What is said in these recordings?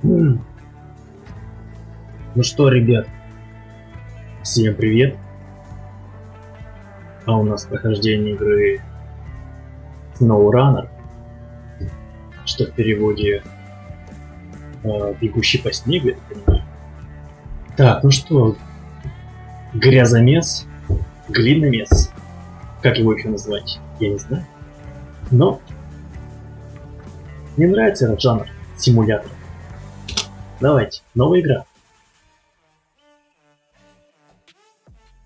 М. Ну что, ребят, всем привет. А у нас прохождение игры SnowRunner, что в переводе «Бегущий по снегу», я так понимаю. Так, ну что, грязомес, глиномес, как его еще назвать, я не знаю. Но мне нравится этот жанр симулятора. Давайте, новая игра.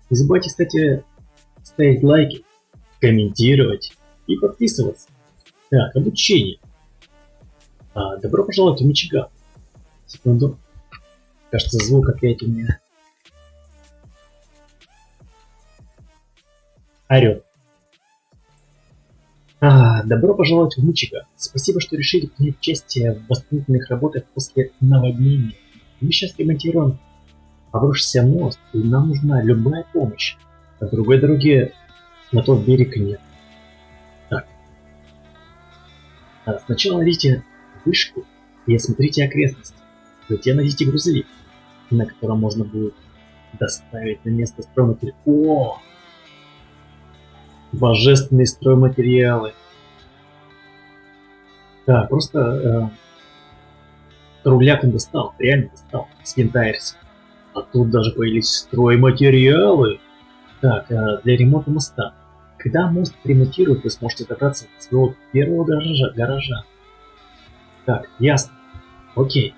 Не забывайте, кстати, ставить лайки, комментировать и подписываться. Так, обучение. Добро пожаловать в Мичиган. Секунду. Кажется, звук опять у меня орет. Добро пожаловать в Мичиган. Спасибо, что решили принять участие в восстановительных работах после наводнения. Мы сейчас ремонтируем обрушившийся мост, и нам нужна любая помощь. На другой дороге на тот берег нет. Так. Сначала найдите вышку и осмотрите окрестности. Затем найдите грузовик, на котором можно будет доставить на место стройматериалы. О! Божественные стройматериалы. Да, просто руляк он достал, реально достал, с Винтайрс. А тут даже появились стройматериалы. Так, для ремонта моста. Когда мост ремонтируют, вы сможете добраться до своего первого гаража. Так, ясно. Окей.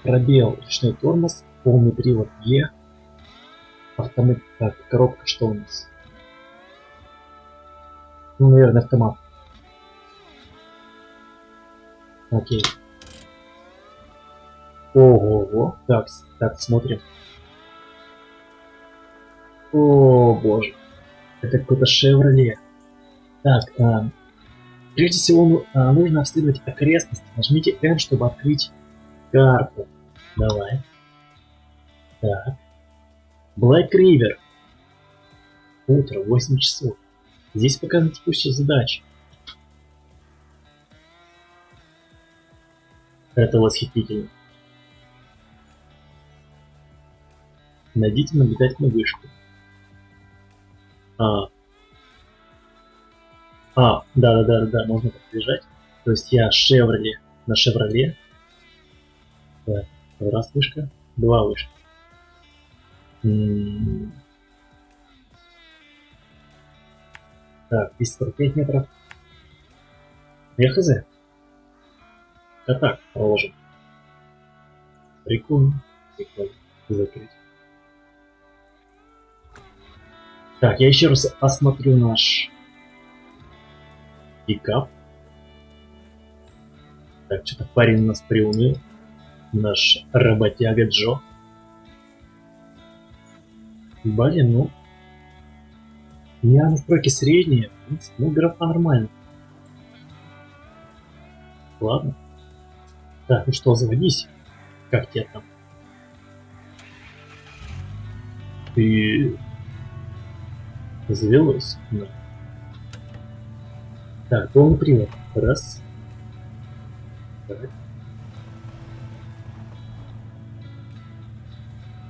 Пробел, ручной тормоз, полный привод Е. Автомат. Так, коробка, что у нас? Ну, наверное, автомат. Окей. Ого-го. Так, смотрим. О, боже. Это какой-то Шевроле. Так, прежде всего нужно обследовать окрестности. Нажмите N, чтобы открыть карту. Давай. Так. Black River. Утро, 8 часов. Здесь показана текущая задача. Это восхитительно. Найдите наблюдательную вышку. Да, можно подбежать. То есть я Шевроле на Шевроле. Так, раз вышка, два вышка. Так, 245 метров. Я хз. А так, положим. Прикольно. Закрыть. Так, я еще раз осмотрю наш пикап. Так, что-то парень у нас приуныл. Наш работяга Джо. Блин, ну. У меня настройки средние. В принципе, ну, графа нормально. Ладно. Так, ну что, заводись. Как тебе там? Ты завелось? Да. Так, полный привод. Раз. Так.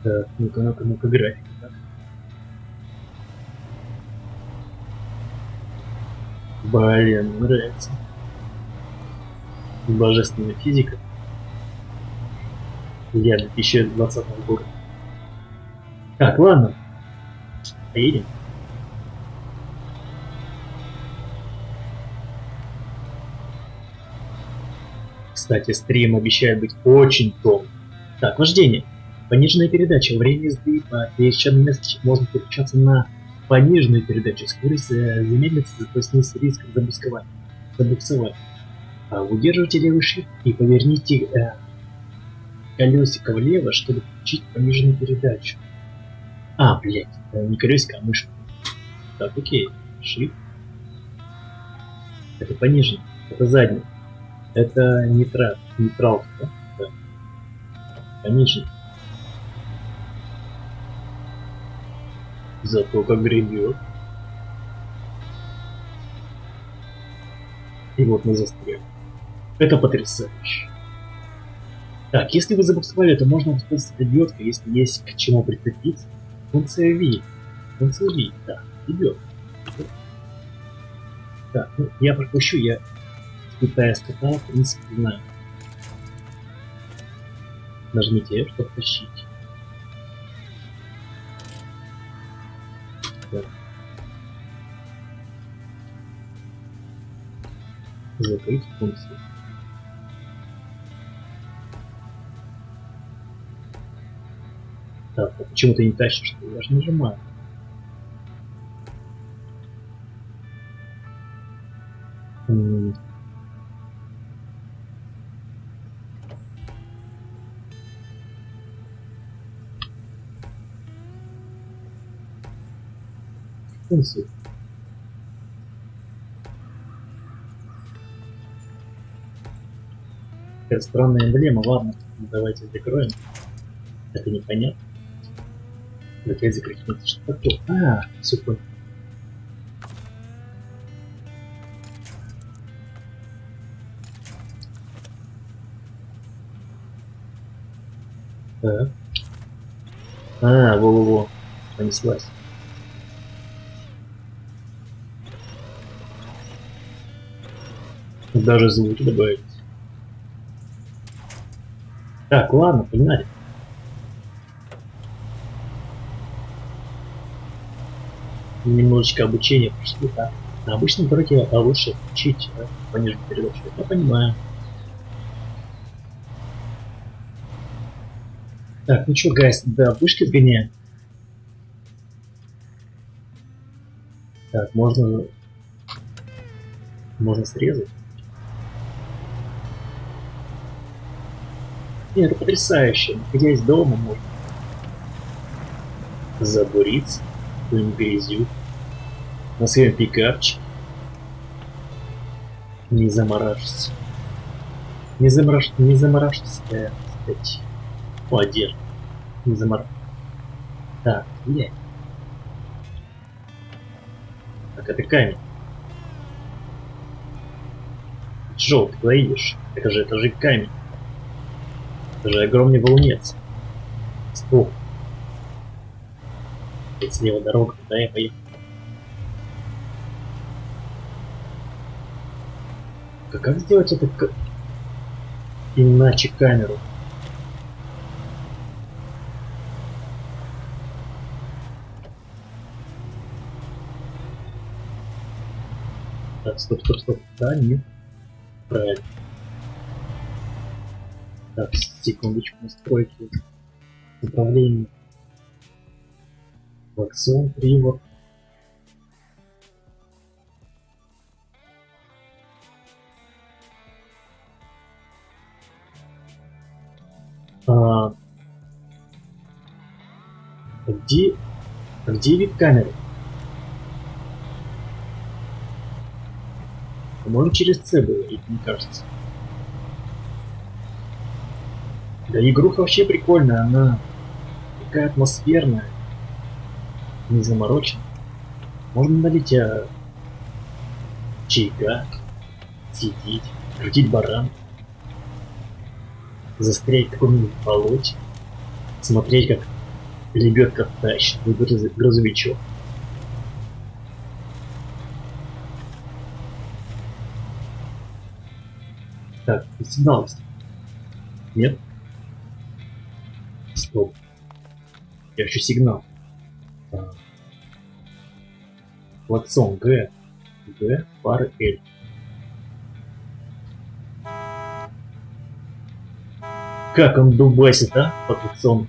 Так, ну-ка, график. Так. Блин, нравится. Божественная физика. Я 2020 года. Так, ладно. Поедем. Кстати, стрим обещает быть очень томным. Так, вождение. Пониженная передача. Время езды по пересеченным местам можно переключаться на пониженную передачу. Скорость замедлится, зато снизится риск забуксовать. Удерживайте левый shift и поверните колесико влево, чтобы включить пониженную передачу. Блять, не колесико, а мышка. Так, окей. Shift. Это пониженный. Это задний. Это нейтрал, да? Да. Пониженный. Зато как гребет. И вот мы застряли. Это потрясающе. Так, если вы забуксовали, то можно воспользоваться лебедкой, если есть к чему прицепиться. Функция V. Функция V. Так, лебедка. Так, ну, я пропущу, я испытая ската, в принципе, знаю. Нажмите F, чтобы тащить. Так. Закрыть функцию. Так, а почему ты не тащишь? Я же нажимаю. Функцию. Какая странная эмблема, ладно, давайте закроем. Это непонятно. Опять закрыть функцию. Что такое? А, все понял. Так. А, во-во-во. Понеслась. Даже звуки добавить. Так, ладно, погнали. Немножечко обучения прошли, так. На обычном дороге лучше учить пониженную передачу. Я понимаю. Так, ну что, гайс, да, вышки сгоняем. Так, можно срезать. Нет, это потрясающе. Находясь дома, можно забуриться какую-нибудь грязью на своем пикапчике. Не замораживаться. Не замораживаться, кстати. О, одежда. Не замораживаться. Так, блядь. Так, это камень. Джо, ты куда идешь? Это же камень. Это же огромный валунец. Стоп. Это слева дорога, куда я поехал? А как сделать это иначе камеру? Так, стоп. Да, нет. Правильно. Так, секундочку, настройки. Управление. Клаксон, привод. А где вид камеры? Может через C было, мне кажется. Да, игруха вообще прикольная, она такая атмосферная, не замороченная. Можно налить чайка, сидеть, крутить баран, застрять в каком-нибудь болоте, смотреть, как лебедка тащит грузовичок. Так, сигнал. Нет? Стоп. Я ищу сигнал. Клаксон Г. Г, пары L. Как он дубасит, а? По клаксону.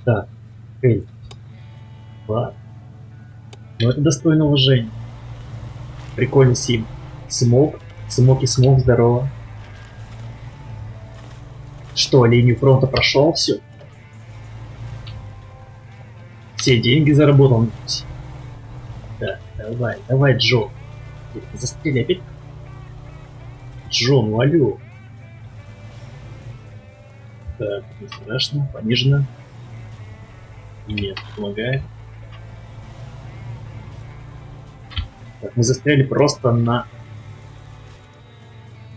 Так, L. Пар. Ну это достойно уважения. Прикольный сим. Смог. Смог и смог, здорово. Что, линию фронта прошел, все? Все деньги заработал. Так, давай, Джо. Застрели опять. Джо, ну алло. Так, не страшно, понижено. Нет, помогает. Так, мы застряли просто на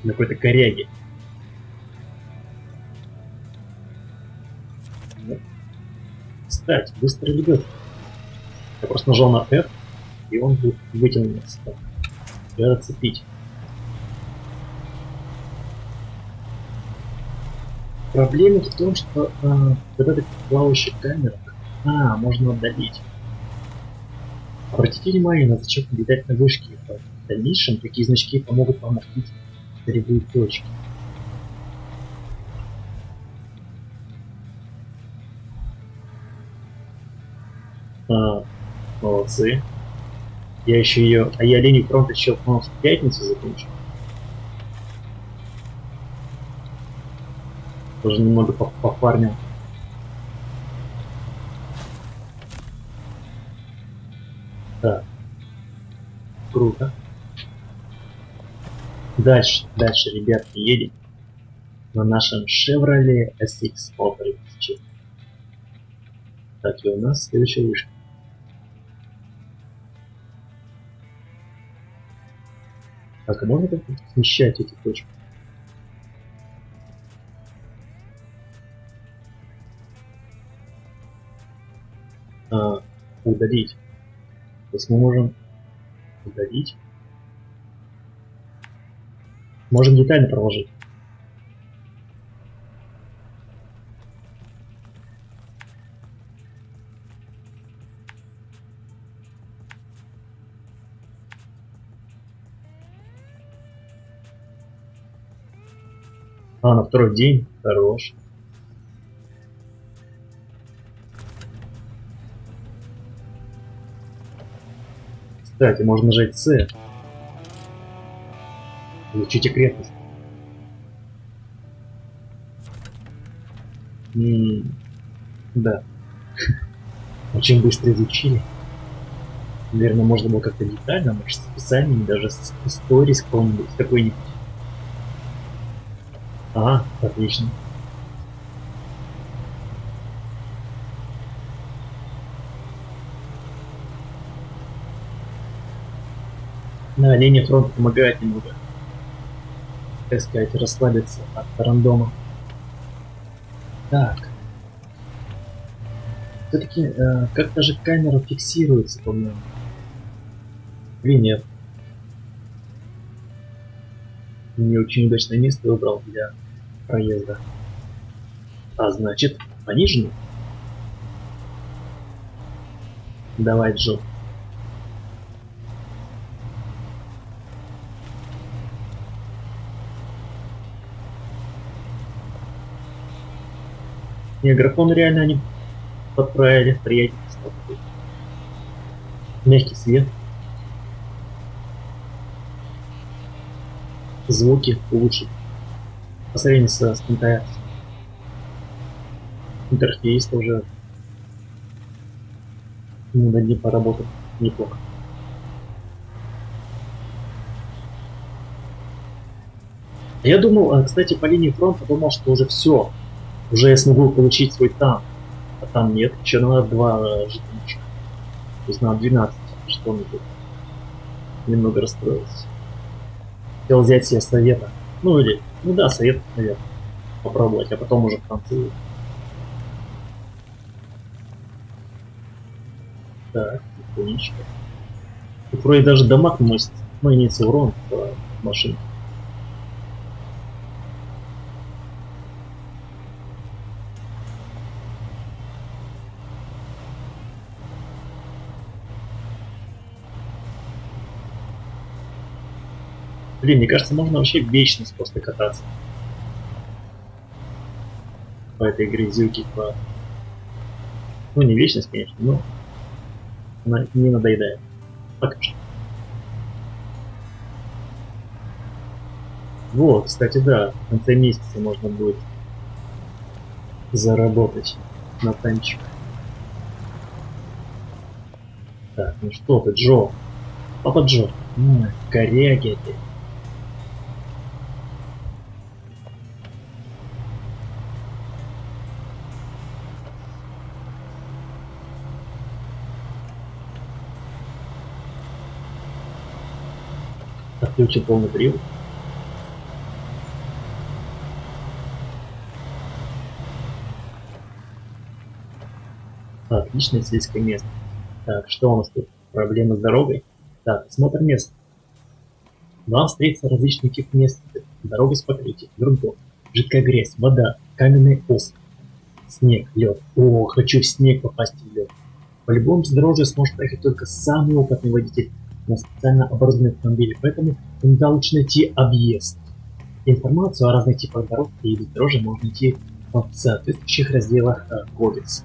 какой-то коряге. Кстати, быстрый лебедка. Я просто нажал на F, и он вытянулся. Надо цепить. Проблема в том, что вот эта плавающая камера, можно отдалить. Обратите внимание на зачет летательной вышки. В дальнейшем такие значки помогут вам открыть целевые точки. Молодцы. Я еще ее... А я линию фронта еще, по-моему, в пятницу закончу. Тоже немного пофармил. Так. Круто. Дальше, ребятки, едем на нашем Chevrolet SX 1500. Так, и у нас следующая вышка. Так, а можно как-то смещать эти точки? Удалить. То есть мы можем удалить. Можем детально проложить. На второй день. Хорош. Кстати, можно нажать C. Изучить окрестность. Да. Очень быстро изучили. Наверное, можно было как-то детально, может, с описанием, даже с историей с какой-нибудь. Отлично. Линия фронта помогает немного, так сказать, расслабиться от рандома. Так. Все-таки как-то же камера фиксируется, по-моему. Или нет? Не очень удачное место выбрал для проезда. Значит, пониженный. Давай, Джо. Не, графон реально они подправили, приятнее стал. Мягкий свет. Звуки улучшить. По сравнению с Spintax. Интерфейс тоже над ним поработал неплохо. Я думал, кстати, по линии фронта думал, что уже все. Уже я смогу получить свой танк. А там нет, еще надо 2 жетончика. То есть надо 12, что мне тут. Немного расстроился. Хотел взять себе совета. Совет, наверное. Попробовать, а потом уже Францию. Так, тихонечко. Тут вроде даже дамаг наносит, имеется урон по машине. Блин, мне кажется, можно вообще вечность просто кататься. По этой грязюке, не вечность, конечно, но она не надоедает. Пока что. Вот, кстати, да, в конце месяца можно будет заработать на танчик. Так, ну что ты, Джо? Папа Джо. Коряги опять. Отключил полный привод. Отличное сельское место. Так, что у нас тут? Проблемы с дорогой? Так, осмотр мест. Вам встретятся различные типы местности. Дорога с покрытием, грунтов, жидкая грязь, вода, каменный остров, снег, лед. О, хочу в снег попасть в лед. По-любому бездорожью сможет проехать только самый опытный водитель на специально оборудованном автомобиле, поэтому иногда лучше найти объезд. Информацию о разных типах дорог и бездорожья можно найти в соответствующих разделах кодекса.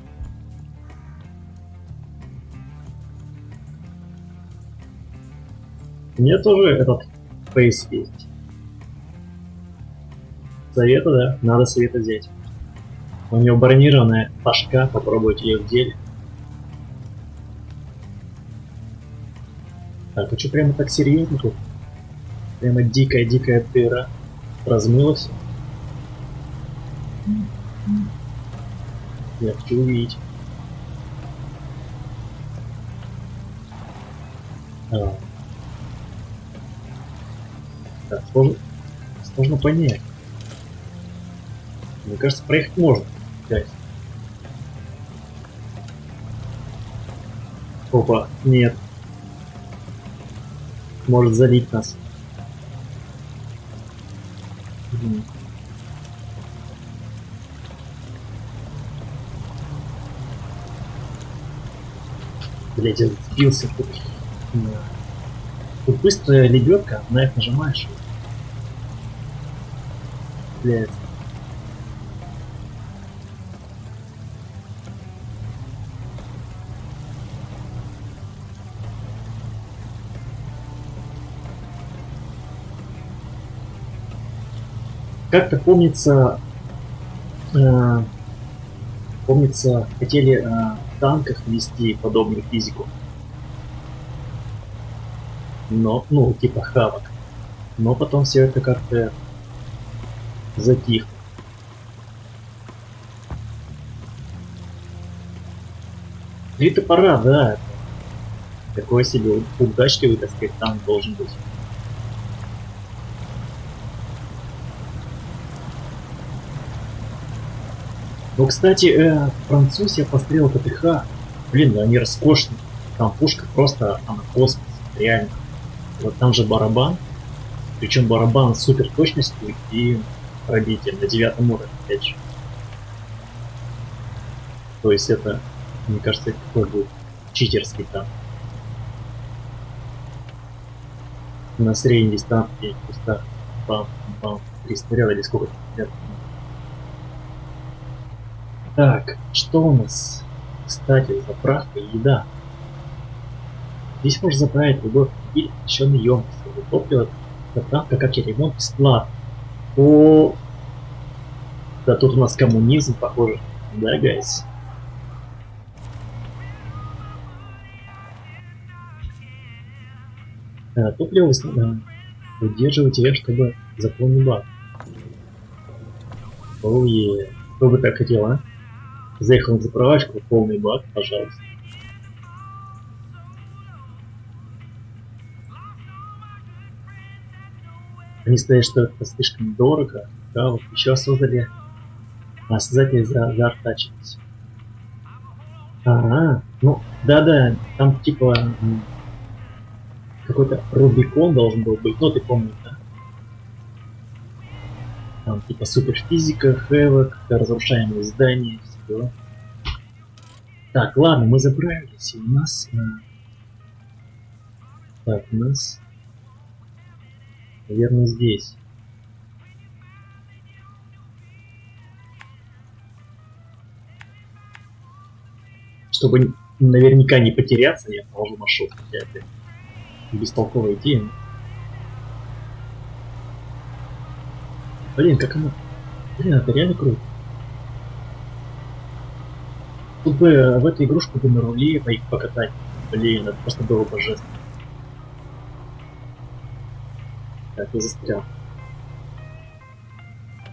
Мне тоже этот фейс есть. Совета, да? Надо совета взять. У него бронированная башка, попробуйте ее в деле. Так, а что прямо так серьезно тут? Прямо дикая дыра. Размылась. Я хочу увидеть. Так, сложно понять. Мне кажется, проехать можно. Опять. Опа, нет. Может залить нас. Блять, я сбился тут. Тут быстрая лебедка, на их нажимаешь. Блять. Как-то помнится, хотели в танках ввести подобную физику. Но, ну, типа хавок. Но потом все это как-то затихло. Три топора, да. Такой себе удачливый, так сказать, танк должен быть. Ну, кстати, француз я пострелил ПТХ. Блин, они роскошные. Там пушка просто, она космос, реально. Вот там же барабан. Причем барабан с супер точностью и пробитием на 9 уровне, опять же. То есть это, мне кажется, это такой будет читерский танк. На средней дистанции пуста бам-бам, 3 снаряда или сколько снарядов. Так, что у нас? Кстати, заправка и еда. Здесь можно заправить любой автомобиль, оснащенный емкостью. Топливо, заправка, как и ремонт, бесплатно. О, да тут у нас коммунизм, похоже. Да, гайс? Топливо удерживайте, чтобы заполнить бак. Оуе. Кто бы так хотел, а? Заехал на заправочку, полный бак, пожалуйста. Они сказали, что это слишком дорого. Да, вот еще создали создатели заортачились. Ну, да-да, там типа какой-то Рубикон должен был быть, ну ты помнишь, да? Там типа суперфизика, хэвок, разрушаемые здания, все дела. Так, ладно, мы заправились, и у нас... Так, у нас... Наверное, здесь. Чтобы наверняка не потеряться, я проложу маршрут. Это бестолковая идея. Блин, как она... Блин, это реально круто. Тут бы в эту игрушку бы на руле покатать. Блин, это просто было божественно. Так, я застрял.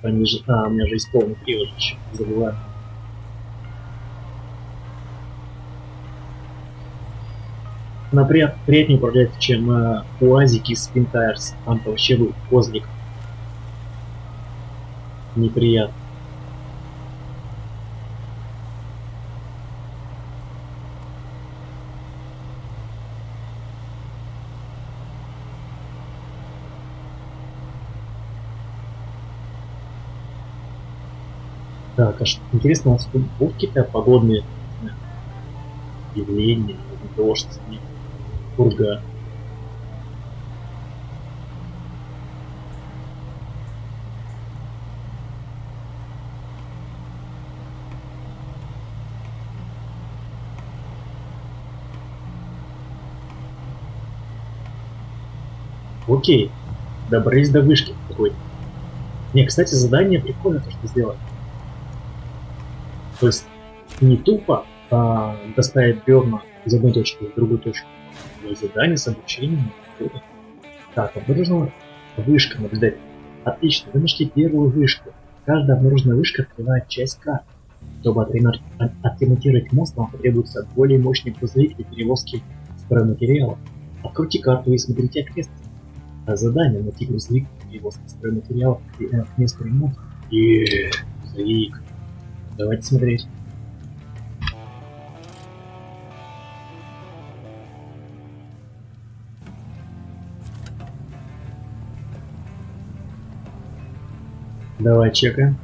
Они же... у меня же есть полный привод еще. Забываю. Она приятнее управлять, чем УАЗики из Spin Tires. Там-то вообще был козлик. Неприятно. Так, аж интересно, у нас тут будут какие-то погодные, не знаю, явления, дождь, снег, пурга. Окей, добрались до вышки какой-то. Не, кстати, задание прикольно то, что сделать. То есть не тупо доставить бревна из одной точки в другую точку. Но и задание с обучением. Круто. Так, обнаружена вышка наблюдателя. Отлично, вы нашли первую вышку. Каждая обнаруженная вышка открывает часть карты. Чтобы отремонтировать мост, вам потребуется более мощный грузовик для перевозки стройматериалов. Откройте карту и смотрите окрестности. Задание найти грузовик для перевозки стройматериалов к месту ремонта. И грузовик. Давайте смотреть. Давай чекаем.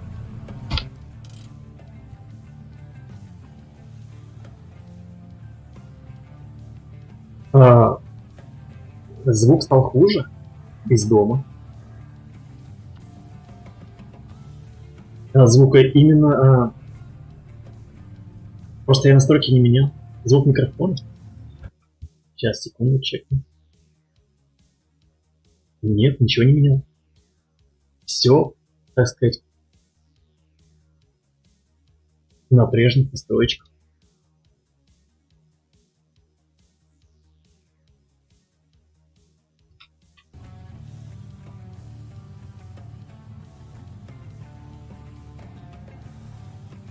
Звук стал хуже из дома. Звука именно... просто я настройки не менял. Звук микрофона. Сейчас, секунду, чекну. Нет, ничего не менял. Все, так сказать, на прежних настройках.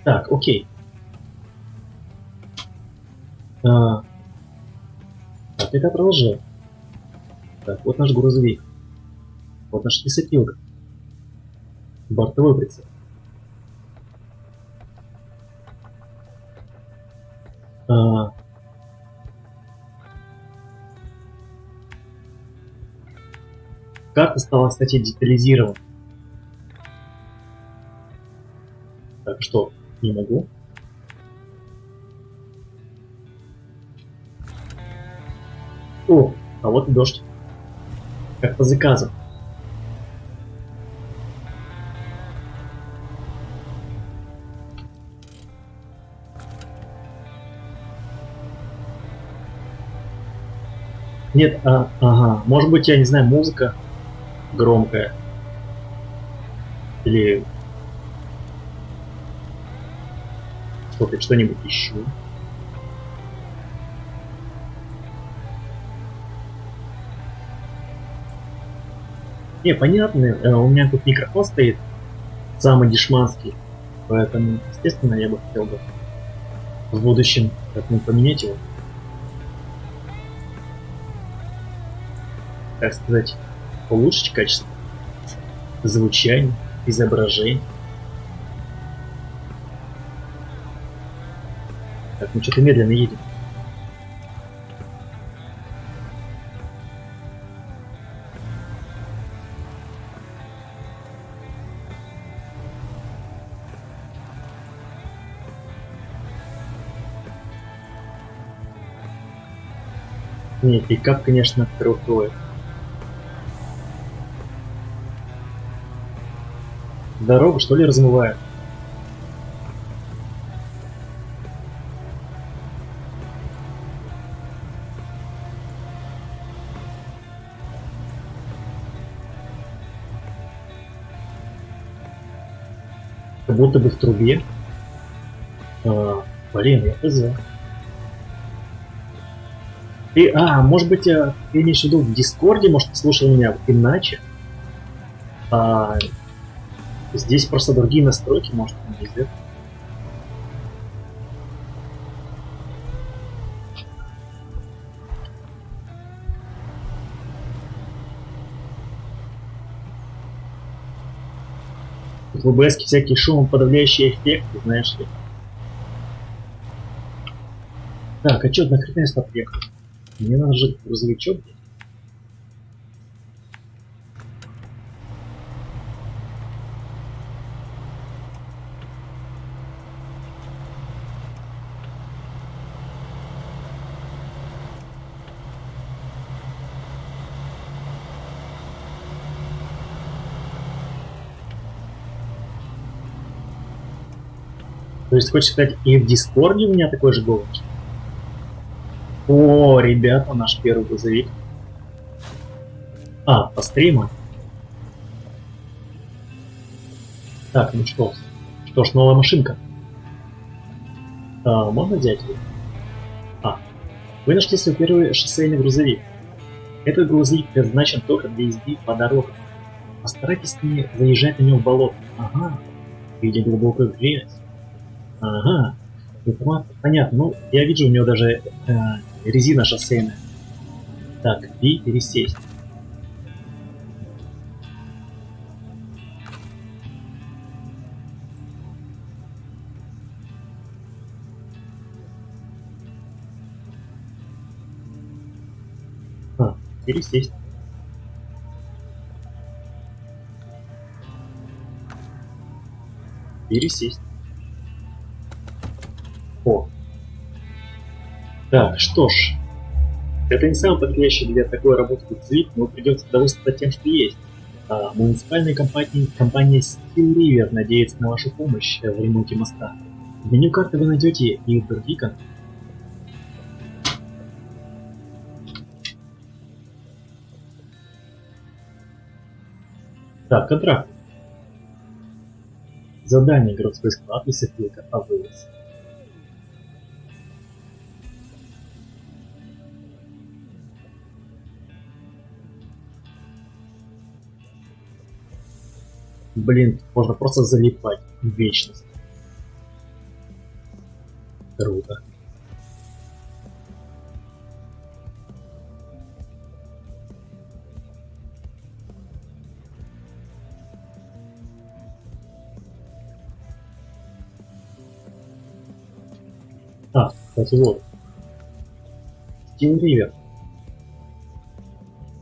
Так, окей. Так, это продолжаем. Так, вот наш грузовик. Вот наша лесопилка. Бортовой прицеп. Карта стала, кстати, детализирована. Так, что, не могу? О, а вот и дождь. Как по заказу. Нет, ага, может быть, я не знаю, музыка громкая. Или что-нибудь еще. Не, понятно, у меня тут микрофон стоит, самый дешманский, поэтому, естественно, я бы хотел бы в будущем как-нибудь поменять его. Так сказать, улучшить качество звучания, изображения. Так, мы что-то медленно едем. Не, пикап, конечно, крутой. Дорогу, что ли, размывает? Как будто бы в трубе. Блин, я хз. И, может быть, ты имеешь в виду в Дискорде, может, ты слушал меня иначе? Здесь просто другие настройки, может, не везде. В OBS всякие шумоподавляющие эффекты, знаешь ли. Так, а что, нахрена я сюда приехал? Мне надо же грузовичок. То есть, хочешь сказать, и в Дискорде у меня такой же голос? О, ребята, наш первый грузовик. А, по стриму? Так, ну что? Что ж, новая машинка. Можно взять ее? А, вы нашли свой первый шоссейный грузовик. Этот грузовик предназначен только для езды по дорогам. Постарайтесь не заезжать на нем в болото. Ага, видя глубокую грязь. Ага, понятно. Ну, я вижу, у него даже резина шоссейная. Так, и пересесть. Пересесть. Пересесть. О. Так, что ж. Это не самый подходящий для такой работы грузовик, но придется довольствоваться тем, что есть. Муниципальная компания Steel River надеется на вашу помощь в ремонте моста. В меню карты вы найдете и другие контакты. Так, контракт. Задание городской склад, лесопилка, АВС. Блин, можно просто залипать в вечность. Круто. Кстати, вот. Steel River.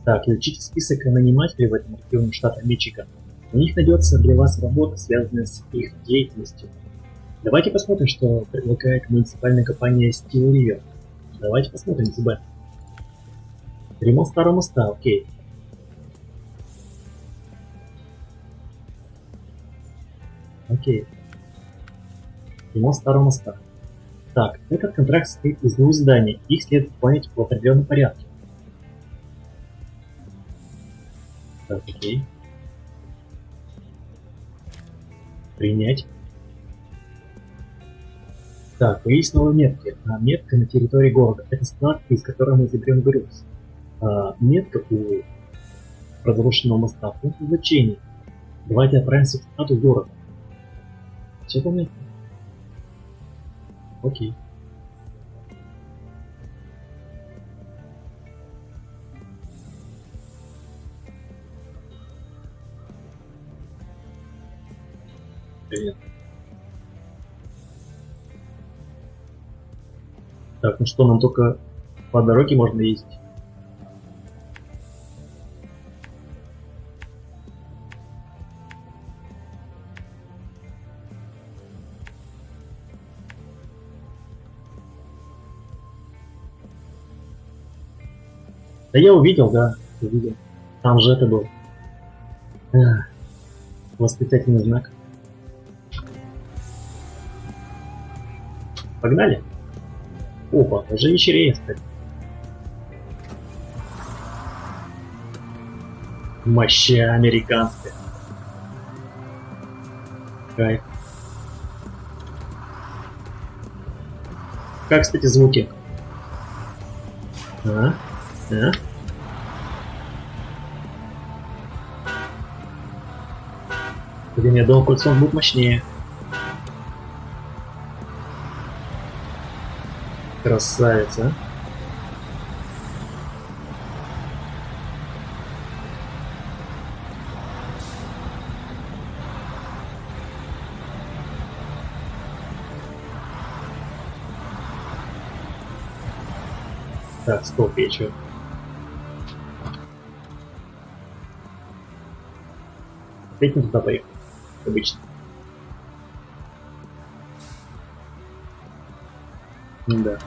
Так, изучите список нанимателей в этом регионе штата Мичиган. У них найдется для вас работа, связанная с их деятельностью. Давайте посмотрим, что предлагает муниципальная компания Steel River. Давайте посмотрим, ЗБ. Ремонт старого моста, окей. Окей. Ремонт старого моста. Так, этот контракт состоит из двух зданий. Их следует выполнять в определенном порядке. Так, окей. Принять. Так, появились новые метки. Метка на территории города. Это склад, из которого мы заберем груз. Метка у разрушенного моста. Пункт значения. Давайте отправимся к складу города. Все понятно? Окей. Привет. Так, ну что, нам только по дороге можно ездить? Да я увидел, да, увидел. Там же это был. Восклицательный знак. Погнали? Опа, уже вечереет, кстати. Моща американская. Кайф. Как, кстати, звуки? А? Блин, я думал, кольцо будет мощнее. Красавица. Так, стоп, я чё? Опять не туда поехал, обычно. Да.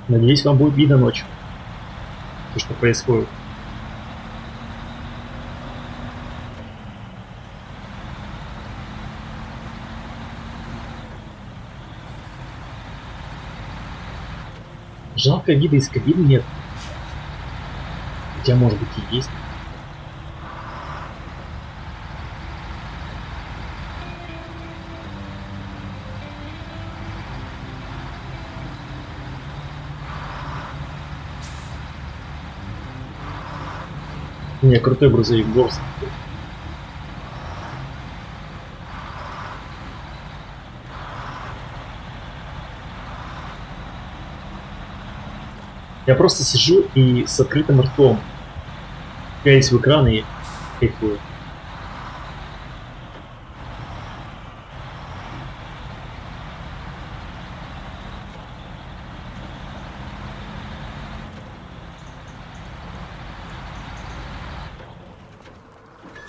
Надеюсь, вам будет видно ночью, то, что происходит. Жалко, вида из кабины нет. Хотя, может быть, и есть. У меня крутой грузовик Горс. Я просто сижу и с открытым ртом пялись в экран и кайфую.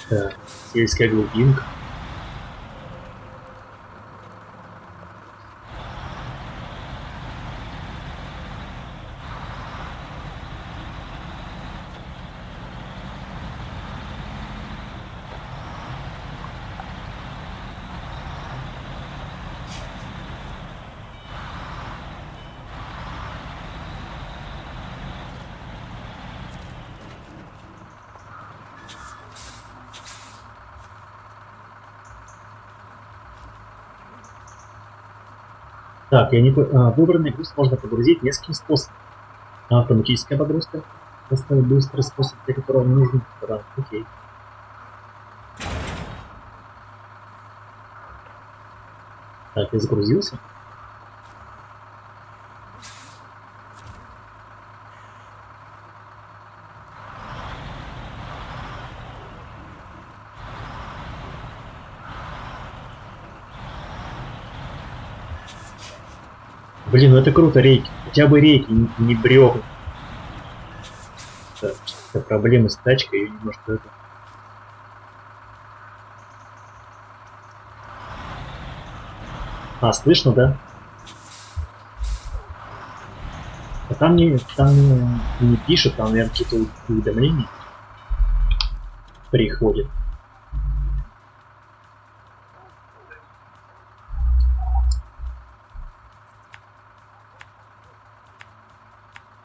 Так, сельская глубинка. Так, я не выбранный груз можно погрузить нескольким способом. Автоматическая погрузка. Самый быстрый способ, для которого нужен. Да, окей. Так, я загрузился. Блин, ну это круто, рейки. Хотя бы рейки, не бревна. Так, что-то проблемы с тачкой, ее немножко это... А, слышно, да? А там не пишут, там, наверное, какие-то уведомления приходят.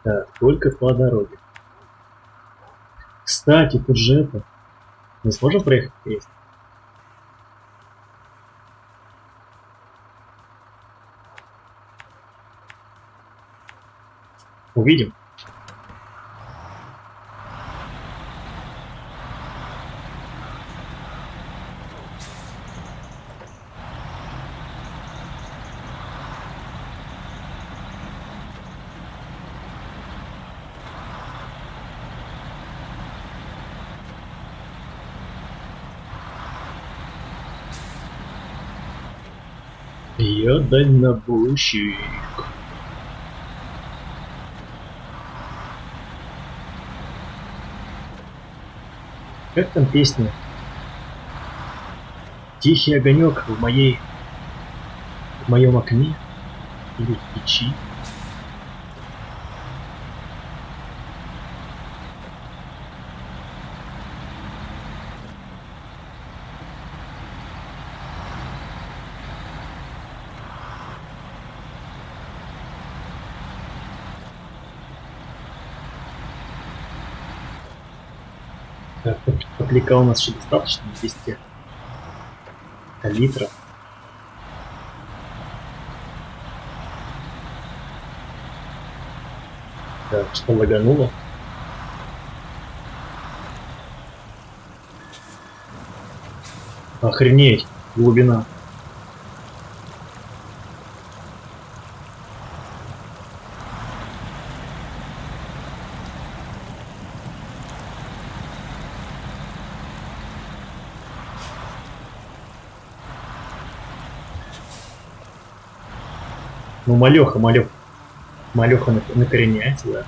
Так, только по дороге. Кстати, тут же это... Мы сможем проехать есть? Увидим. Я дальнобойщик. Как там песня? Тихий огонек в моем окне или в печи. Так, топливка у нас еще достаточно, 200 литров. Так, что лагануло? Охренеть, глубина. Ну, малеха накореняется, да.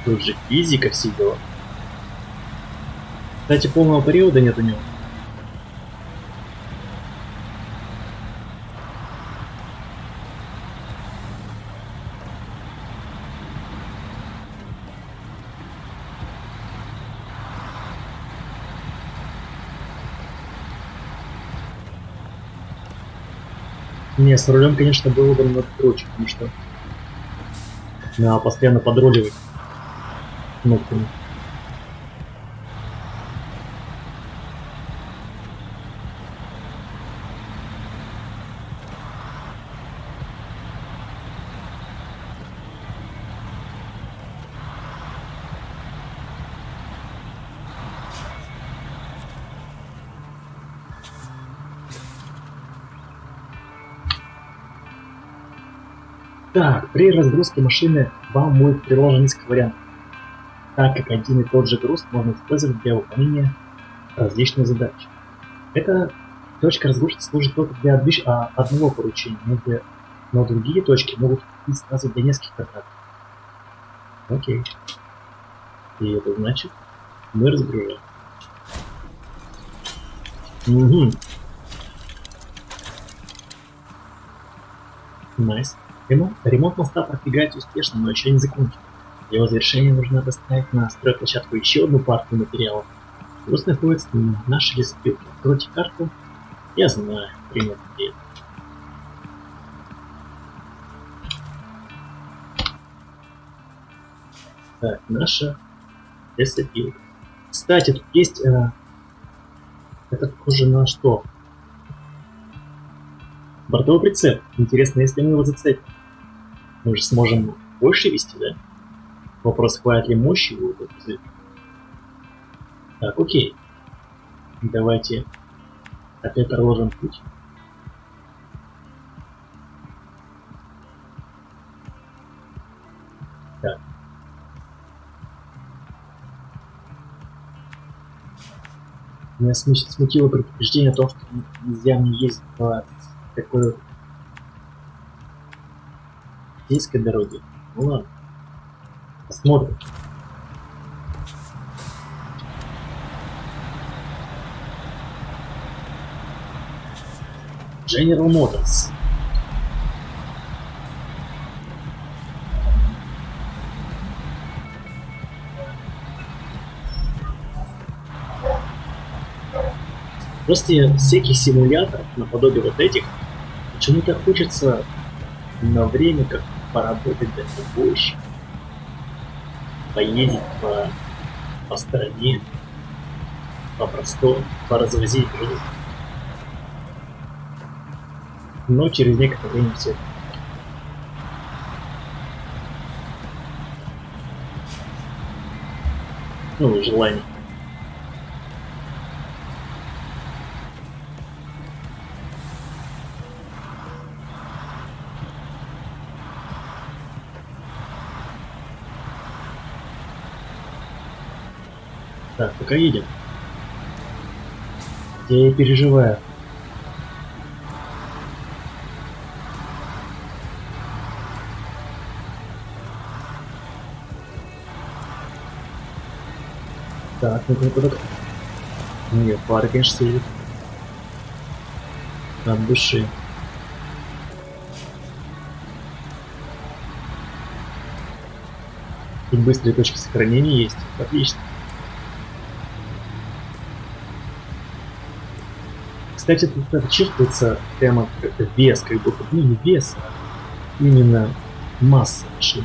Тут же физика, все дела. Кстати, полного периода нет у него. Не, с рулем, конечно, было бы намного круче, потому что надо постоянно подруливать кнопками. Так, при разгрузке машины вам будет предложен несколько вариантов, так как один и тот же груз можно использовать для выполнения различных задач. Эта точка разгрузки служит только для одного поручения, но другие точки могут быть сразу для нескольких задач. Окей. И это значит, мы разгружаем. Угу. Найс. Ремонт моста продвигается успешно, но еще не закончен. Для его завершения нужно доставить на стройплощадку еще одну партию материалов. Груз находится на нашей лесопилке. Откройте карту. Я знаю, примерно где. Так, наша лесопилка. Кстати, тут есть... это похоже на что? Бортовой прицеп. Интересно, если мы его зацепим, мы же сможем больше вести, да? Вопрос, хватит ли мощи у этого прицепа. Так, окей. Давайте опять проложим путь. Так. Меня смутило предупреждение о том, что нельзя мне ездить по такой сельской дороге. Ну ладно. Посмотрим. General Motors. После всяких симуляторов, наподобие вот этих, почему-то хочется на время как поработать дальнобойщиком, поездить по стране, по-простому, поразвозить груз. Но через некоторое время все. Ну, желание. Так, пока едем. Я переживаю. Так, ну-ка, куда-то. Нет, пары, конечно, светит. От души. И быстрые точки сохранения есть. Отлично. Кстати, тут это чувствуется прямо как-то вес, как будто, ну не вес, а именно масса машин.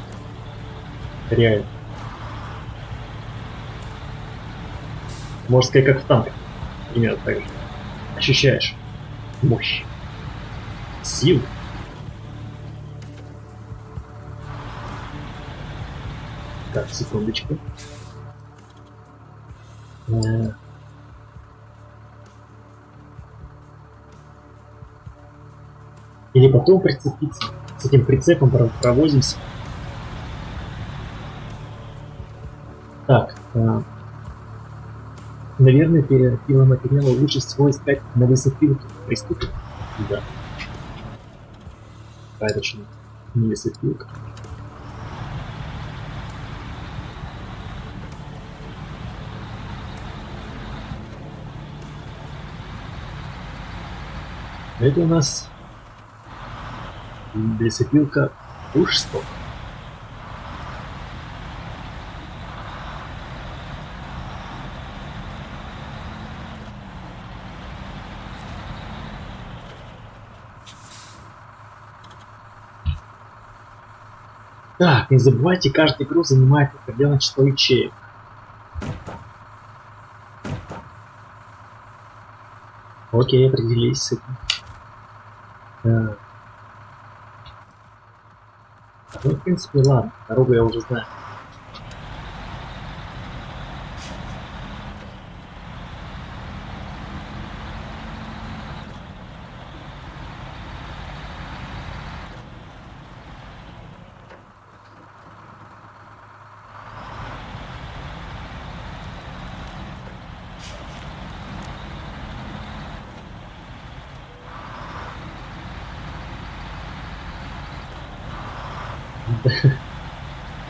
Реально. Можно сказать, как в танках. Примерно так же. Ощущаешь мощь, силу. Так, секундочку. Или потом прицепиться. С этим прицепом провозимся. Так, наверное, пиломатериалы лучше всего искать на лесопилке. Приступим? Да. Порядочно. Не лесопилка. Это у нас лесопилка Ушсток. Так, не забывайте, каждый груз занимает определенное число ячеек. Окей, определились с этим. Так. Ну, в принципе, ладно, дорогу я уже знаю.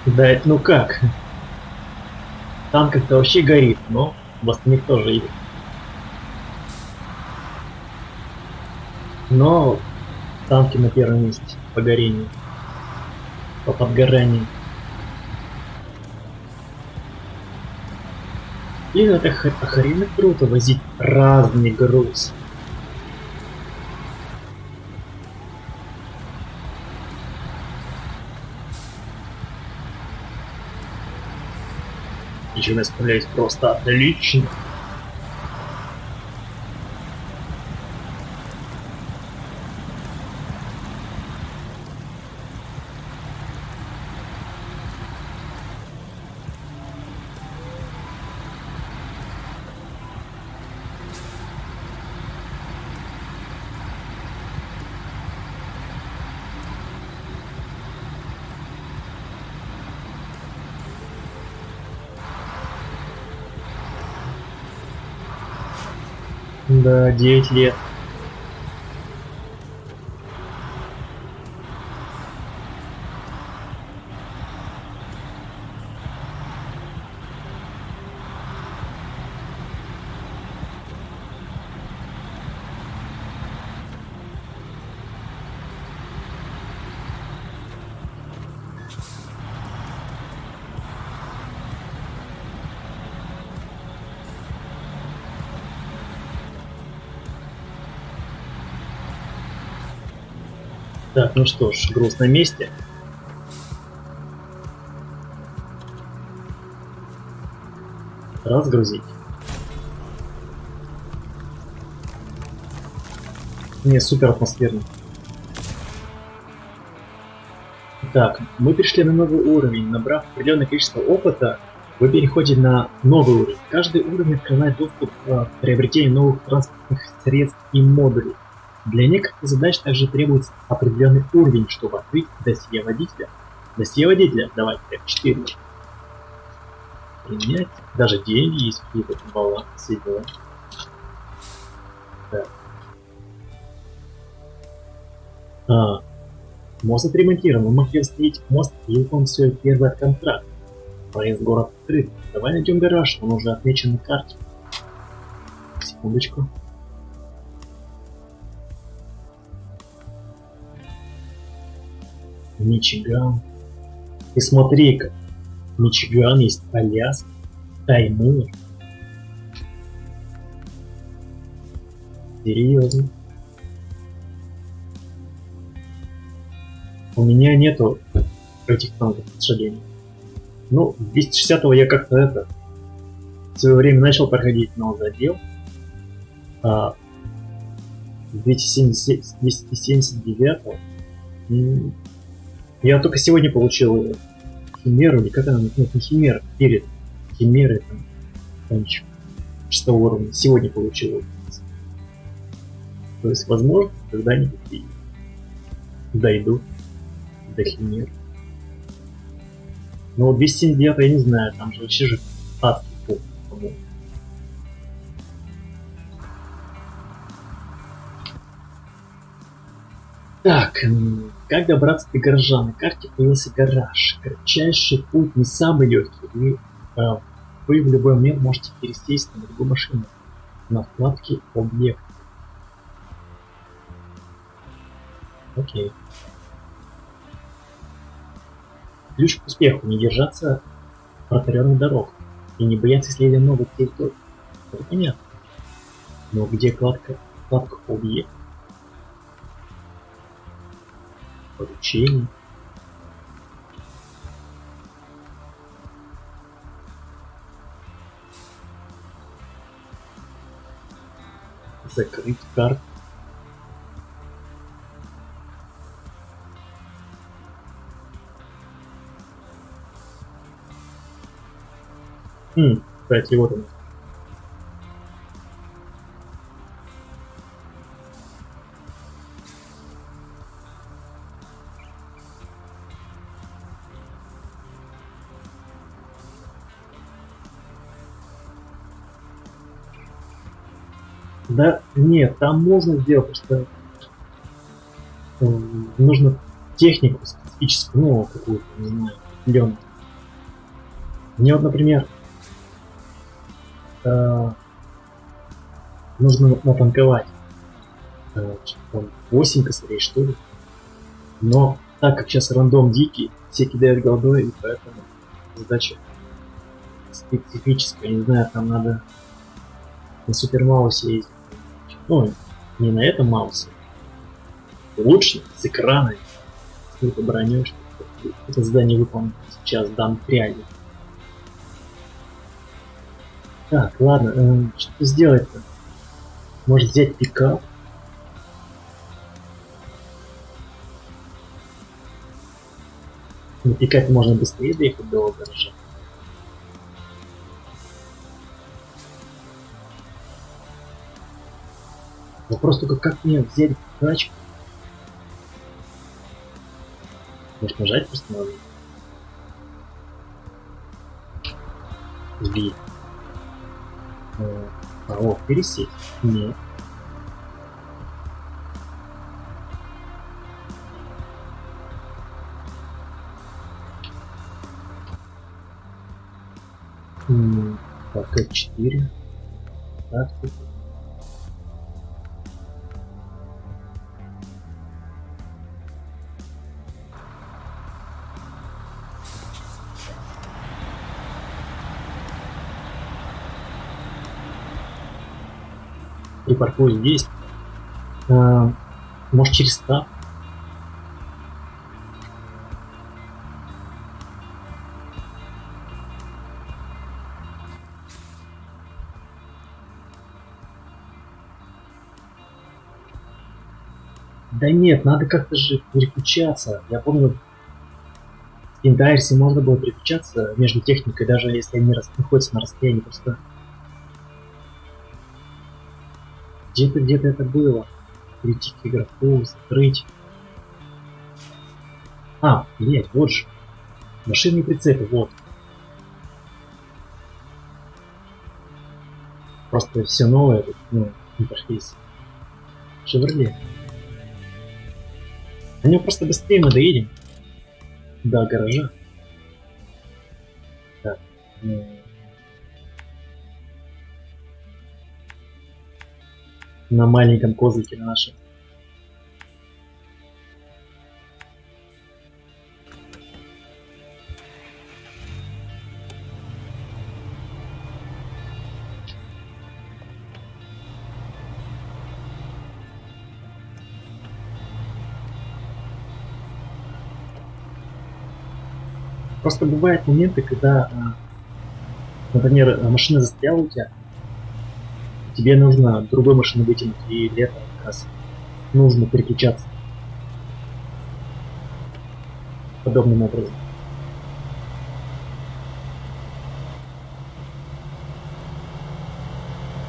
Да, это ну как? Танк как-то вообще горит, но в остальных тоже есть. Но танки на первом месте по горению, по подгоранию. Блин, это охрененно круто возить разный груз. Причем я справляюсь просто отлично. Да, 9 лет. Так, ну что ж, груз на месте. Разгрузить. Не, супер атмосферно. Так, мы перешли на новый уровень. Набрав определенное количество опыта, вы переходите на новый уровень. Каждый уровень открывает доступ к приобретению новых транспортных средств и модулей. Для некоторых задач также требуется определенный уровень, чтобы открыть досье водителя. Досье водителя, давайте F4. Принять. Даже деньги есть какие-то балла, все дела. Так. Мост отремонтирован. Вы могли восстановить мост и выполнить свой первый контракт. Проезд в город открыт. Давай найдем гараж, он уже отмечен на карте. Секундочку. Мичиган. И смотри-ка. Мичиган есть, Аляска, Таймыр. Серьезно. У меня нету этих танков, к сожалению. Ну, 260-го я как-то это в свое время начал проходить, но задел. 279-го я только сегодня получил химеру, или как она, нет, не химера, перед химерой там, танчик 6 уровня, сегодня получил. То есть, возможно, когда-нибудь и дойду до химер. Но 279 я не знаю, там же вообще же адский пол, по-моему. Так, как добраться до гаража? На карте появился гараж. Кратчайший путь не самый легкий. Вы в любой момент можете пересесть на другую машину. На вкладке «Объект». Окей. Ключ к успеху — не держаться протаренных дорог и не бояться исследования новых территорий. Это понятно. Но где вкладка «Объект»? Поручений. Закрыть карту. Кстати, вот он. Да, нет, там можно сделать, просто нужно технику специфическую, ну, какую-то, не знаю, определенную. Мне вот, например, нужно натанковать 8 косарей, что ли. Но так как сейчас рандом дикий, все кидают голдой, и поэтому задача специфическая. Не знаю, там надо на супер маусе ездить. Ну, не на этом маусе. Лучше с экрана, с какой-то броней, чтобы это задание выполнить. Сейчас дам пряди. Так, ладно, что сделать-то? Может взять пикап? На пикапе можно быстрее доехать до гаража. Вопрос только, как мне взять тачку? Может нажать просто надо? Сбить. О, пересесть. Нет. Так, 4. Так, припаркуюсь здесь. Может через став? Да нет, надо как-то же переключаться. Я помню, в Интайрсе можно было переключаться между техникой, даже если они находятся на расстоянии. Просто где-то это было. Прийти к игроку, закрыть. Блять, вот же. Машинные прицепы, вот. Просто все новое, интерфейс. Шевроле. На нем просто быстрее мы доедем до гаража. Так. На маленьком козлике на нашем. Просто бывают моменты, когда, например, машина застряла у тебя, тебе нужно другой машины вытянуть, и для этого как раз нужно переключаться подобным образом.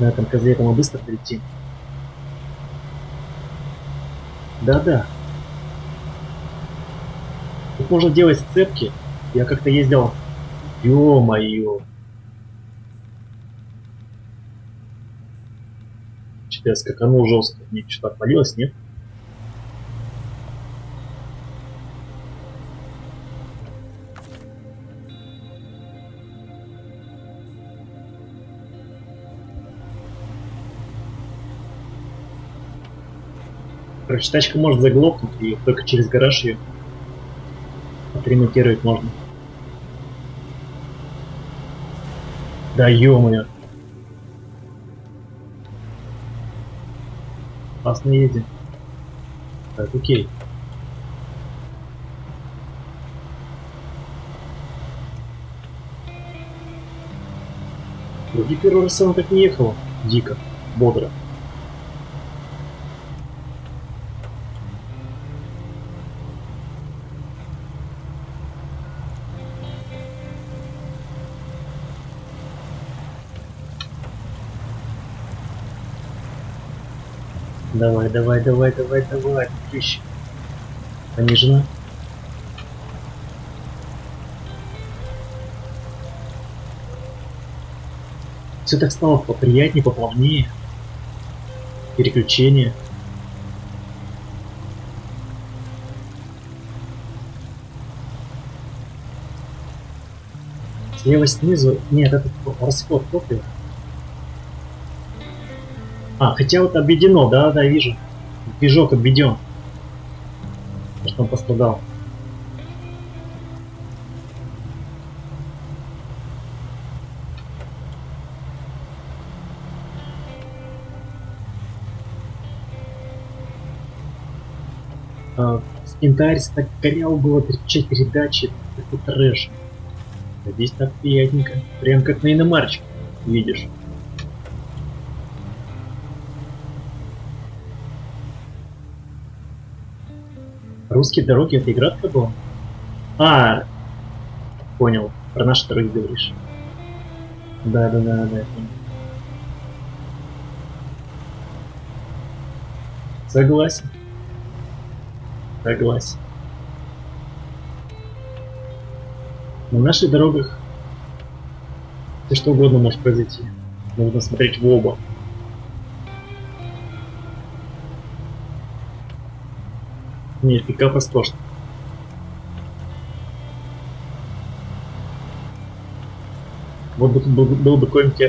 На этом козле мы быстро полетим. Да-да. Тут можно делать сцепки. Я как-то ездил. Ё-моё. Что-то я скаканул жестко. Мне что-то отвалилось, нет? Короче, тачка может заглохнуть, и только через гараж ее отремонтировать можно. Да ё-моё. Классно едем. Так, окей. Вроде первый раз она так не ехала. Дико. Бодро. Давай, давай, давай, давай, давай, дружище. Понижено. Все так стало поприятнее, поплавнее. Переключение. Слева снизу... Нет, это расход топлива. А, хотя вот обведено, да, да, вижу. Движок обведен. Потому что он пострадал. Спинтарис так коряво было переключать передачи. Это трэш. А здесь так приятненько. Прям как на иномарочке. Видишь. Русские дороги — это игра такая была? А, понял. Про наши дороги говоришь. Да, да, да, да, я понял. Согласен. Согласен. На наших дорогах все что угодно может произойти. Нужно смотреть в оба. Нет, пикап роскошный. Вот бы тут был бы какой-нибудь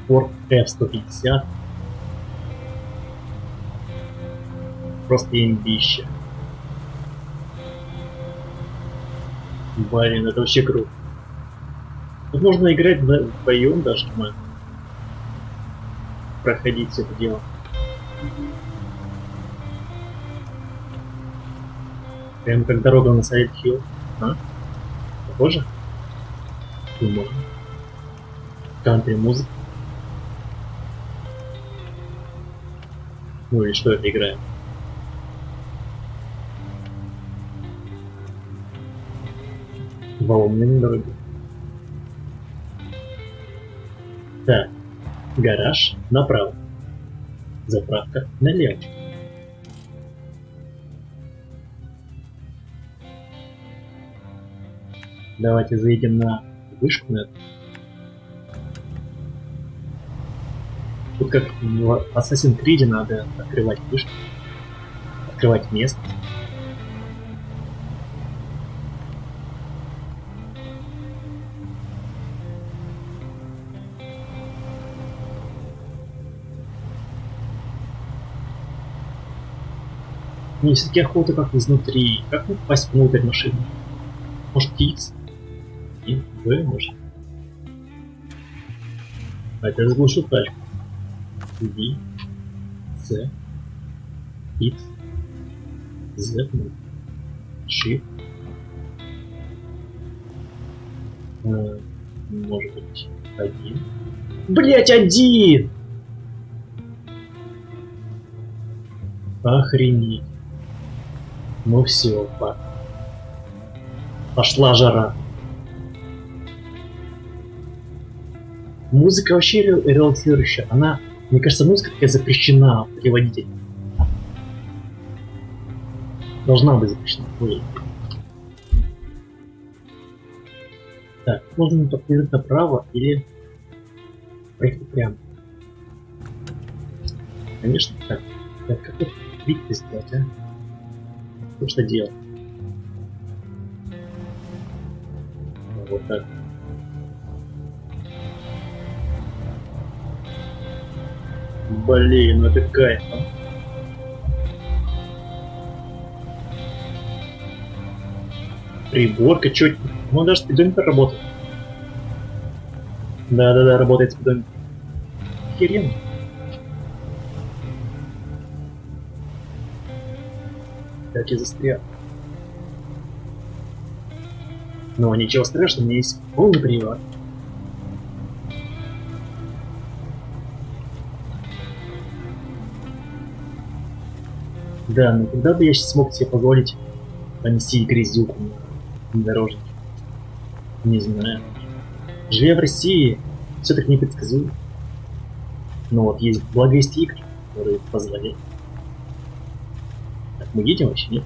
Ford F-150. Просто имбище. Блин, это вообще круто. Тут можно играть вдвоем даже, проходить все это дело. Прям как дорога на Silent Hill. А? Похоже? Думаю. Кантри музыка. Ну и что это играет? Волны дороги. Так. Гараж направо. Заправка налево. Давайте заедем на вышку на эту. Тут как в Assassin's Creed надо открывать вышку, открывать место. Мне все-таки охота как изнутри. Как мне попасть внутрь машины? Может X? И V, может. А это заглушу тачку. V, C, X, Z, Shift. Может быть, 1. Блять, 1! Охренеть. Ну все, пошла жара. Музыка вообще релаксирующая. Она, мне кажется, музыка такая запрещена переводить. Должна быть запрещена. Ой. Так, можно повернуть направо или проехать прямо. Конечно, так. Так, какой клик сделать, а? Что делать? Вот так. Блин, ну это кайф, а? Приборка, чё? Ну даже спидометр работает. Да-да-да, работает спидометр. Охеренно. Так и застрял. Но ничего страшного, у меня есть полный привод. Да, но когда бы я сейчас смог себе позволить понести грязюку на дорожке? Не знаю. Живя в России, все так непредсказуемо. Но вот есть благо есть игры. который позвонил. Так, мы едем вообще, нет?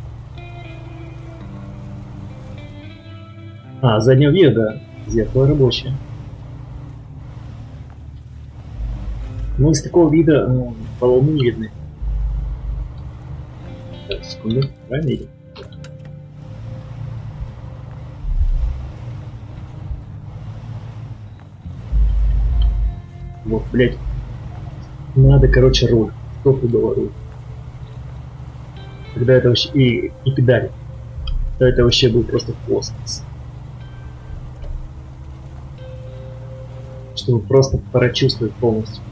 А, заднего вида, да. Зеркало рабочее. Ну, из такого вида поломы не видны. Так, секунду. Правильно едем? Вот, блядь. Надо, короче, руль. Стопудово руль. Когда это вообще... И педали. То это вообще был просто космос. Чтобы просто прочувствовать полностью.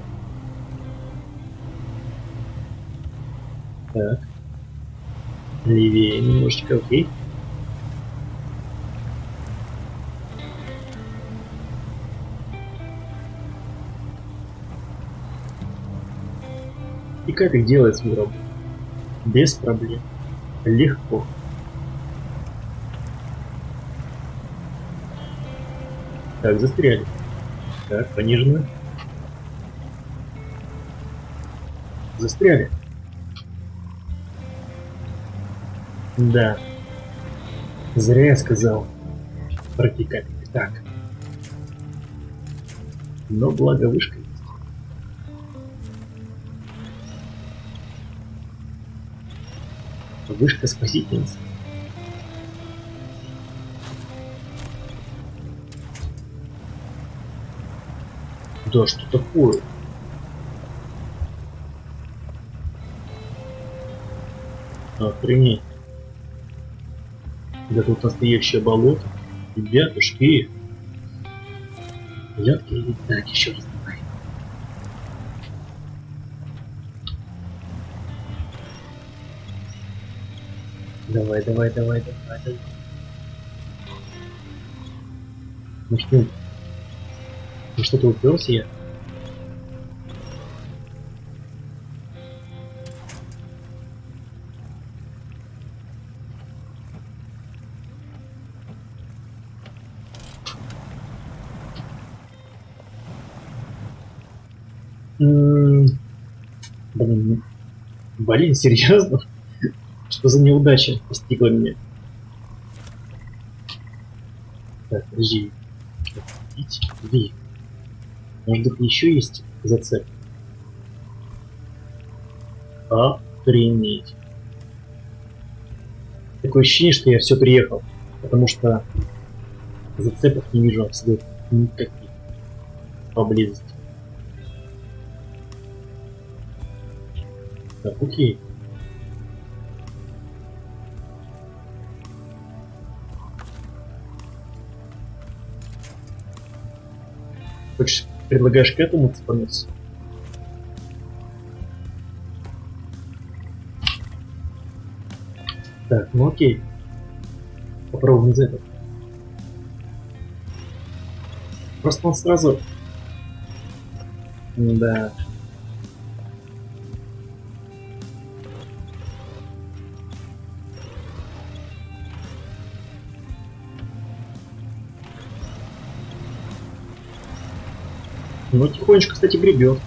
Так. Левее немножечко, окей. И как их делает свою работу? Без проблем. Легко. Так, застряли. Так, пониженно. Застряли. Да. Зря я сказал протекать. Так. Но благо вышка есть. Вышка спасительница. Да что такое? Охренеть. Да тут настоящее болото. Ребятушки. Ядки. Так, еще раз давай. Давай, давай, давай, давай, давай. Ну что? Ну что-то уперся я? Блин, блин, серьезно? Что за неудача постигла меня? Так, подожди. Ви. Может быть еще есть зацеп? Охренеть. Такое ощущение, что я все приехал. Потому что зацепов не вижу абсолютно никаких поблизости. Так, окей. Хочешь, предлагаешь к этому цепануться? Так, ну окей. Попробуем из этого. Просто он сразу... Да. Ну, тихонечко, кстати, гребет.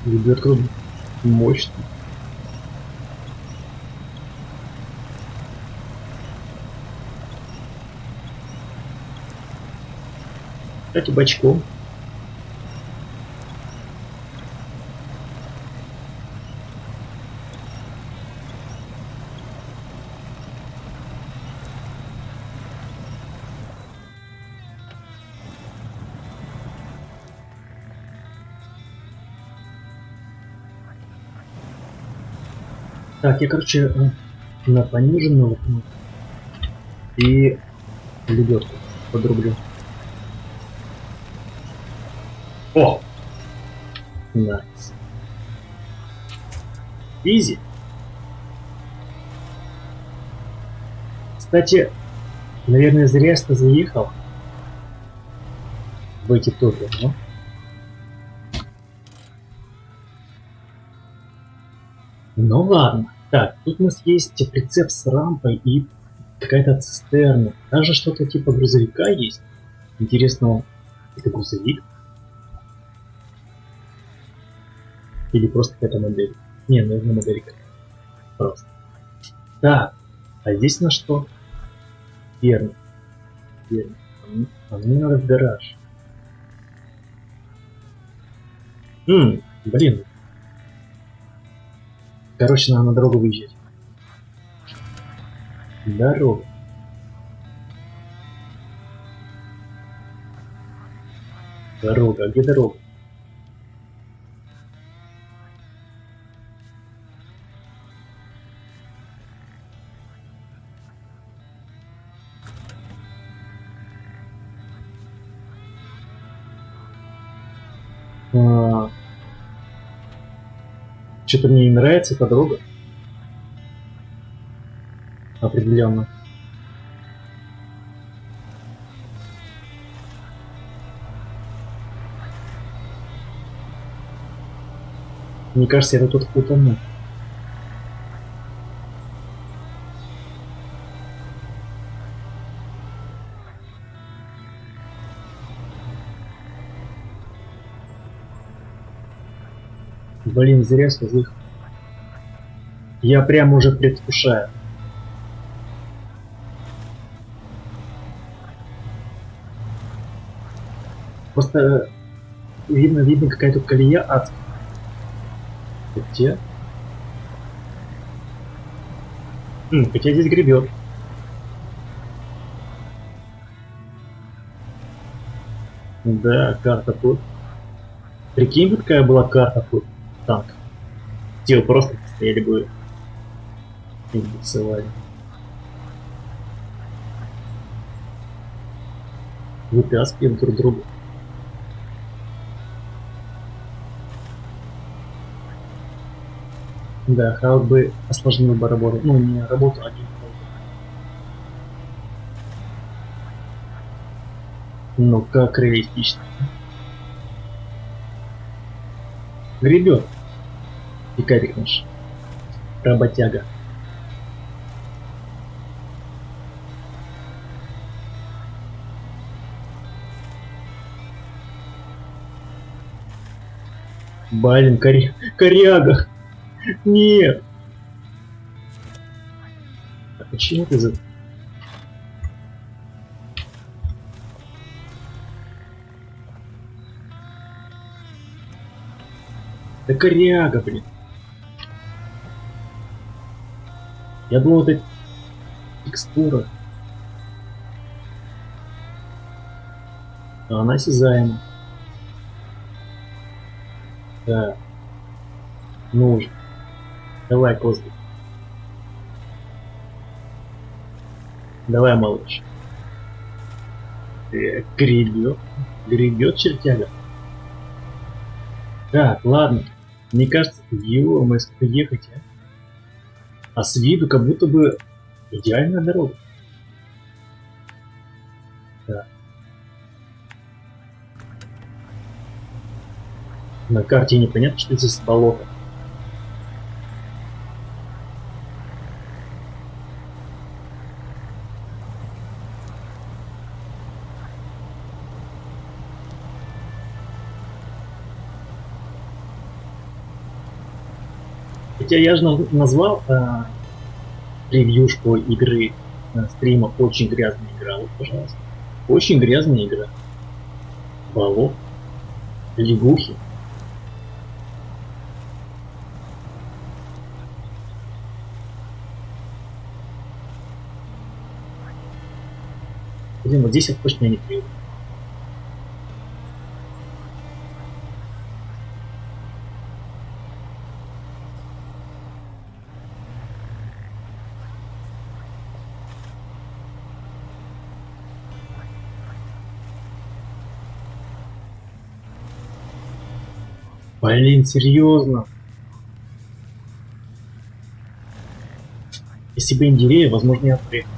Гребет круто. Мощно. Кстати, бочком. Так, я, короче, на пониженную и лебедку подрублю. О! Найс. Изи. Кстати, наверное, зря что заехал в эти топи, но... Ну ладно. Так, тут у нас есть прицеп с рампой и какая-то цистерна. Даже что-то типа грузовика есть. Интересно, это грузовик? Или просто какая-то модель. Не, наверное, моделька. Просто. Так, а здесь на что? Верно. Верно. А мне надо в гараж. Блин. Короче, надо на дорогу выезжать. Дорога. Дорога. А где дорога? А, Что-то мне не нравится эта дорога. Определенно. Мне кажется, я тут утону. Блин, зря что выехал. Я прямо уже предвкушаю. Просто видно какая-то колея адская. Где? Хотя здесь гребет. Да, карта тут. Прикинь, бы какая была карта тут. Танк. Те просто стояли бы и буксовали. Вытаскиваем друг друга. Да, Халк бы осложнил бы работу. Ну, не работу, а геймплей. Ну, как реалистично. Гребет. Пикарик наш. Работяга. Блин, коряга. Нет. А почему ты за... Да коряга, блин. Я думал, это текстура. А она осязаема. Да. Ну уже. Давай, козлик. Давай, малыш. Гребет. Гребет чертяга. Так, ладно. Мне кажется, его мы сколько ехать, а? А с виду как будто бы идеальная дорога. Да. На карте непонятно, что здесь болото. Хотя я же назвал превьюшку игры стрима очень грязная игра. Вот, пожалуйста. Очень грязная игра. Болото. Лягухи. Блин, вот здесь я точно не приеду. Блин, серьезно. Если бы не деревья, возможно, я приехал.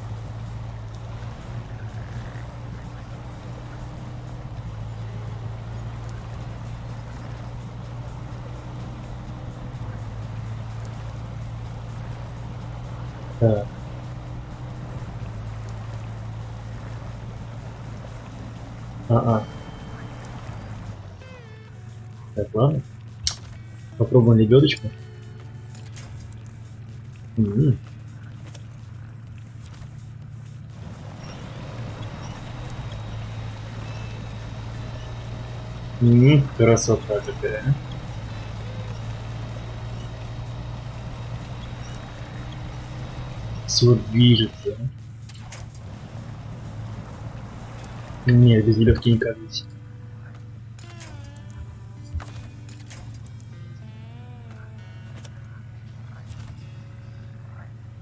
Да. А. Так, ладно. Попробуем лебедочку. М-м. Красота какая. Все движется. Нет, без лебедки никак здесь.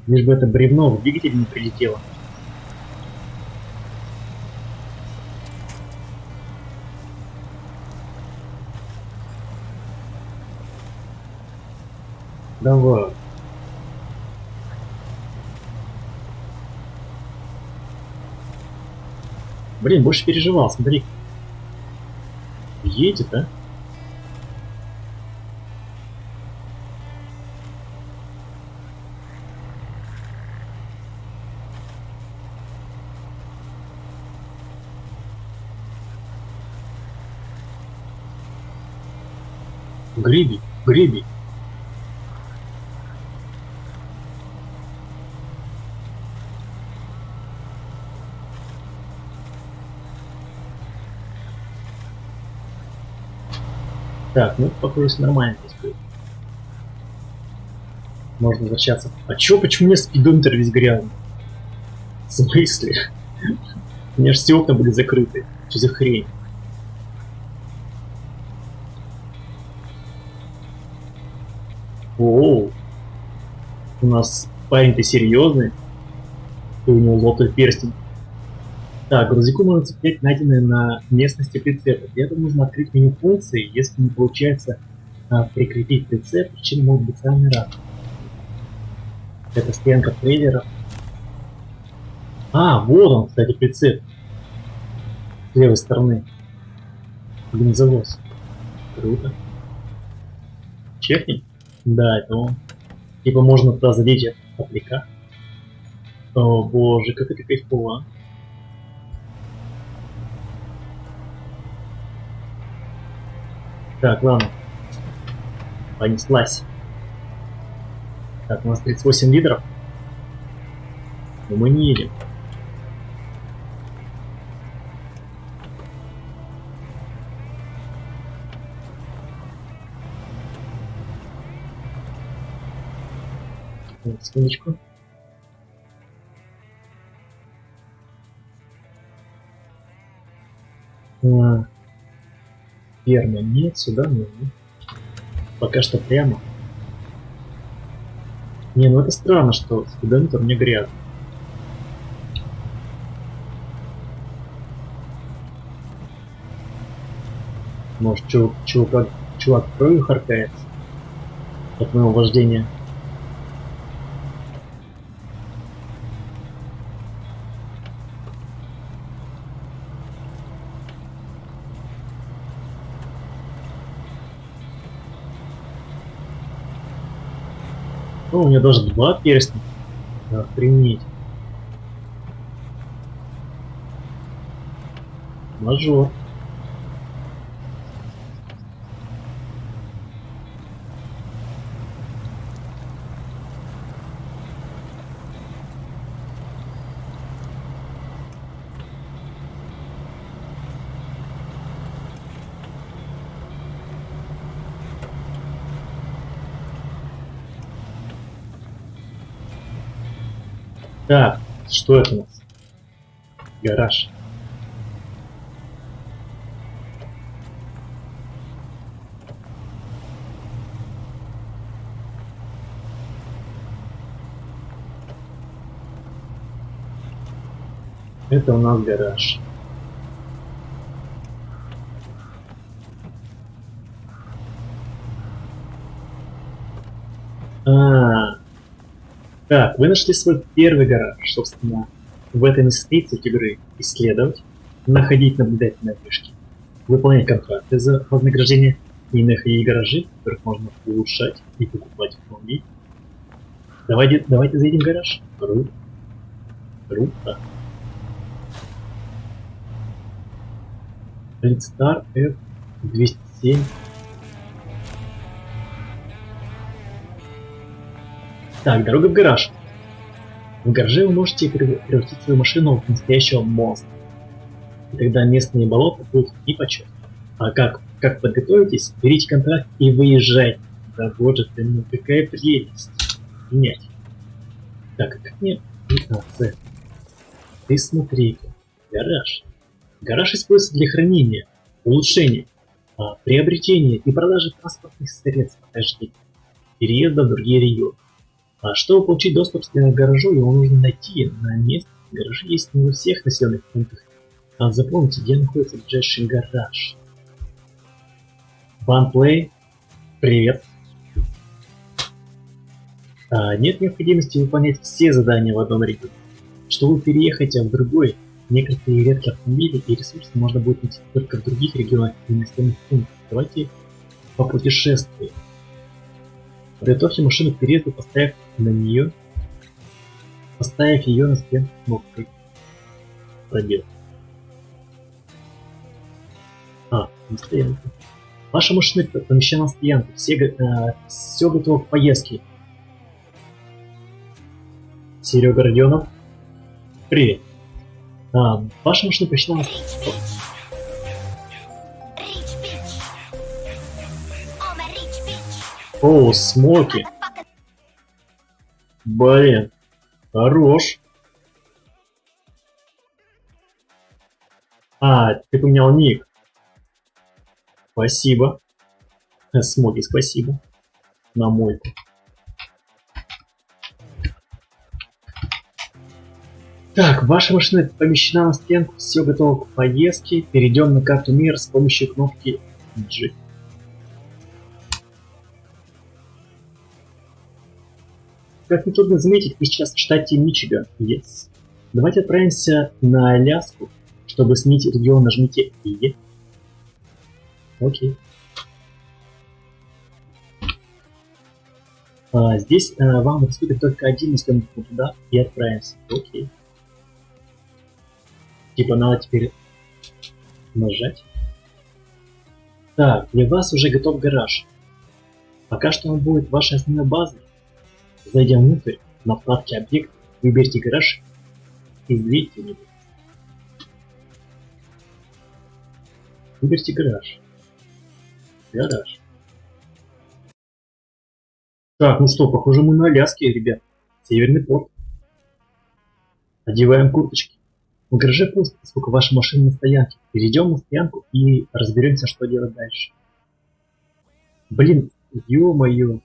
Лишь бы это бревно в двигатель не прилетело. Давай. Блин, больше переживал, смотри. Едет, а? Греби, греби. Так, ну, похоже, все нормально здесь будет. Можно возвращаться. А чё, почему у меня спидометр весь грязный? В смысле? У меня же все окна были закрыты. Что за хрень? Оу. У нас парень-то серьезный. И у него золотой перстень. Так, грузовику можно цеплять найденные на местности прицепы. Для этого нужно открыть меню функции. Если не получается прикрепить прицеп, причиной могут быть самые разные. Это стоянка трейлера. А, вот он, кстати, прицеп. С левой стороны. Бензовоз. Круто. Чекни? Да, это он. Типа можно туда задеть апплика. О боже, как это кайфово. Так, ладно. Понеслась. Так, у нас 38 литров. Но мы не едем. Секундочку. Ферма нет, сюда нет. Пока что прямо. Не, ну это странно, что спидометр не грязный. Может, чувак кровью харкается от моего вождения. О, у меня даже 2 перстня. Охренеть. Мажор. Так, что это у нас? Гараж. Это у нас гараж. Так, вы нашли свой первый гараж, собственно. В этом и состоит суть игры. Исследовать, находить наблюдательные вышки, выполнять контракты за вознаграждение и находить гаражи, в которых можно улучшать и покупать автомобиль. Давайте заедем в гараж. Круто. Leadstar F207. Так, дорога в гараж. В гараже вы можете превратить свою машину в настоящего монстра. И тогда местные болота будут нипочем. А как подготовитесь, берите контракт и выезжайте. Да боже ты, ну какая прелесть. Менять. Так, а как мне... Ты смотри-ка. Гараж. Гараж используется для хранения, улучшения, приобретения и продажи транспортных средств хождения, переезда в другие регионы. А чтобы получить доступ к гаражу, его нужно найти на месте. Гаражи есть не во всех населенных пунктах. А запомните, где находится ближайший гараж. OnePlay, привет. Нет необходимости выполнять все задания в одном регионе. Чтобы переехать в другой, некоторые редкие автомобили и ресурсы можно будет найти только в других регионах и населенных пунктах. Давайте попутешествуем. Подготовьте машину к переезду, поставив ее на стенку кнопкой. Пробел. На стоянку. Ваша машина помещена на стоянку. Все готово к поездке. Серега Родионов. Привет. Ваша машина помещена на стоянку. О, Смоки. Блин. Хорош. Ты поменял ник. Спасибо. Смоки, спасибо. На мойку. Так, ваша машина помещена на стенку, все готово к поездке. Перейдем на карту мира с помощью кнопки G. Как нетрудно заметить, вы сейчас в штате Мичиган. Yes. Давайте отправимся на Аляску. Чтобы сменить регион, нажмите E. Окей. Здесь вам доступен только один населенный пункт, туда и отправимся. Окей. Типа надо теперь нажать. Так, для вас уже готов гараж. Пока что он будет вашей основной базой. Зайдя внутрь, на вкладке объект, выберите гараж и введите его. Выберите гараж. Гараж. Так, ну что, похоже мы на Аляске, ребят. Северный порт. Одеваем курточки. В гараже пусто, поскольку ваша машина на стоянке. Перейдем на стоянку и разберемся, что делать дальше. Блин, ё-моё.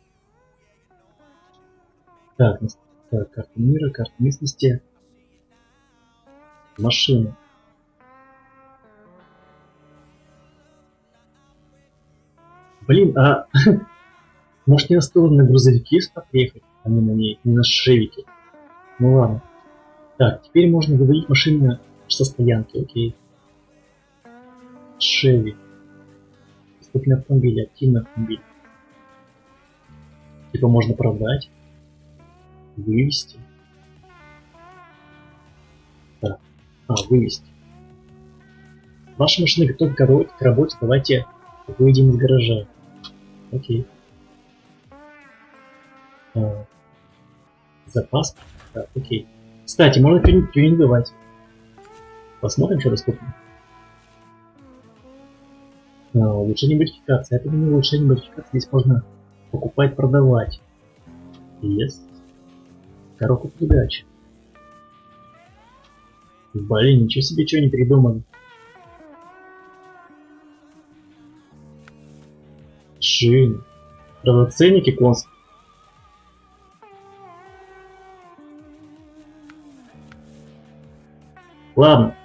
Так, карта мира, карта местности. Машина. Блин, может мне стоило на грузовике приехать, а не на ней, не на шевике. Ну ладно. Так, теперь можно выводить машину со стоянки, окей. Шеви. Доступный автомобиль, активный автомобиль. Типа можно продать. Вывести. Так. Вывести. Ваша машина готова к работе, давайте выйдем из гаража. Окей. Запас. Так, окей. Кстати, можно переименовать. Посмотрим, что доступно. Улучшение модификации. Это не улучшение модификации. Здесь можно покупать, продавать. Есть. Коробка передач. Блин, ничего себе, что не придумали. Шин. Правда, ценники конские. Ладно.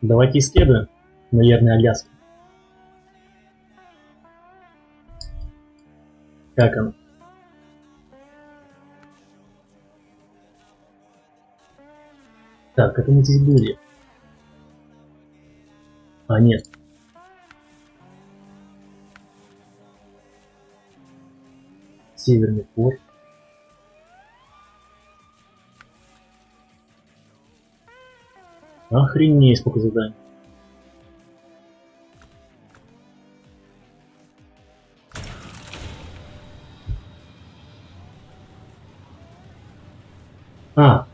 Давайте исследуем. Наверное, Аляску. Как оно? Так, это мы здесь были. Нет. Северный порт. Охренеть, сколько заданий. А,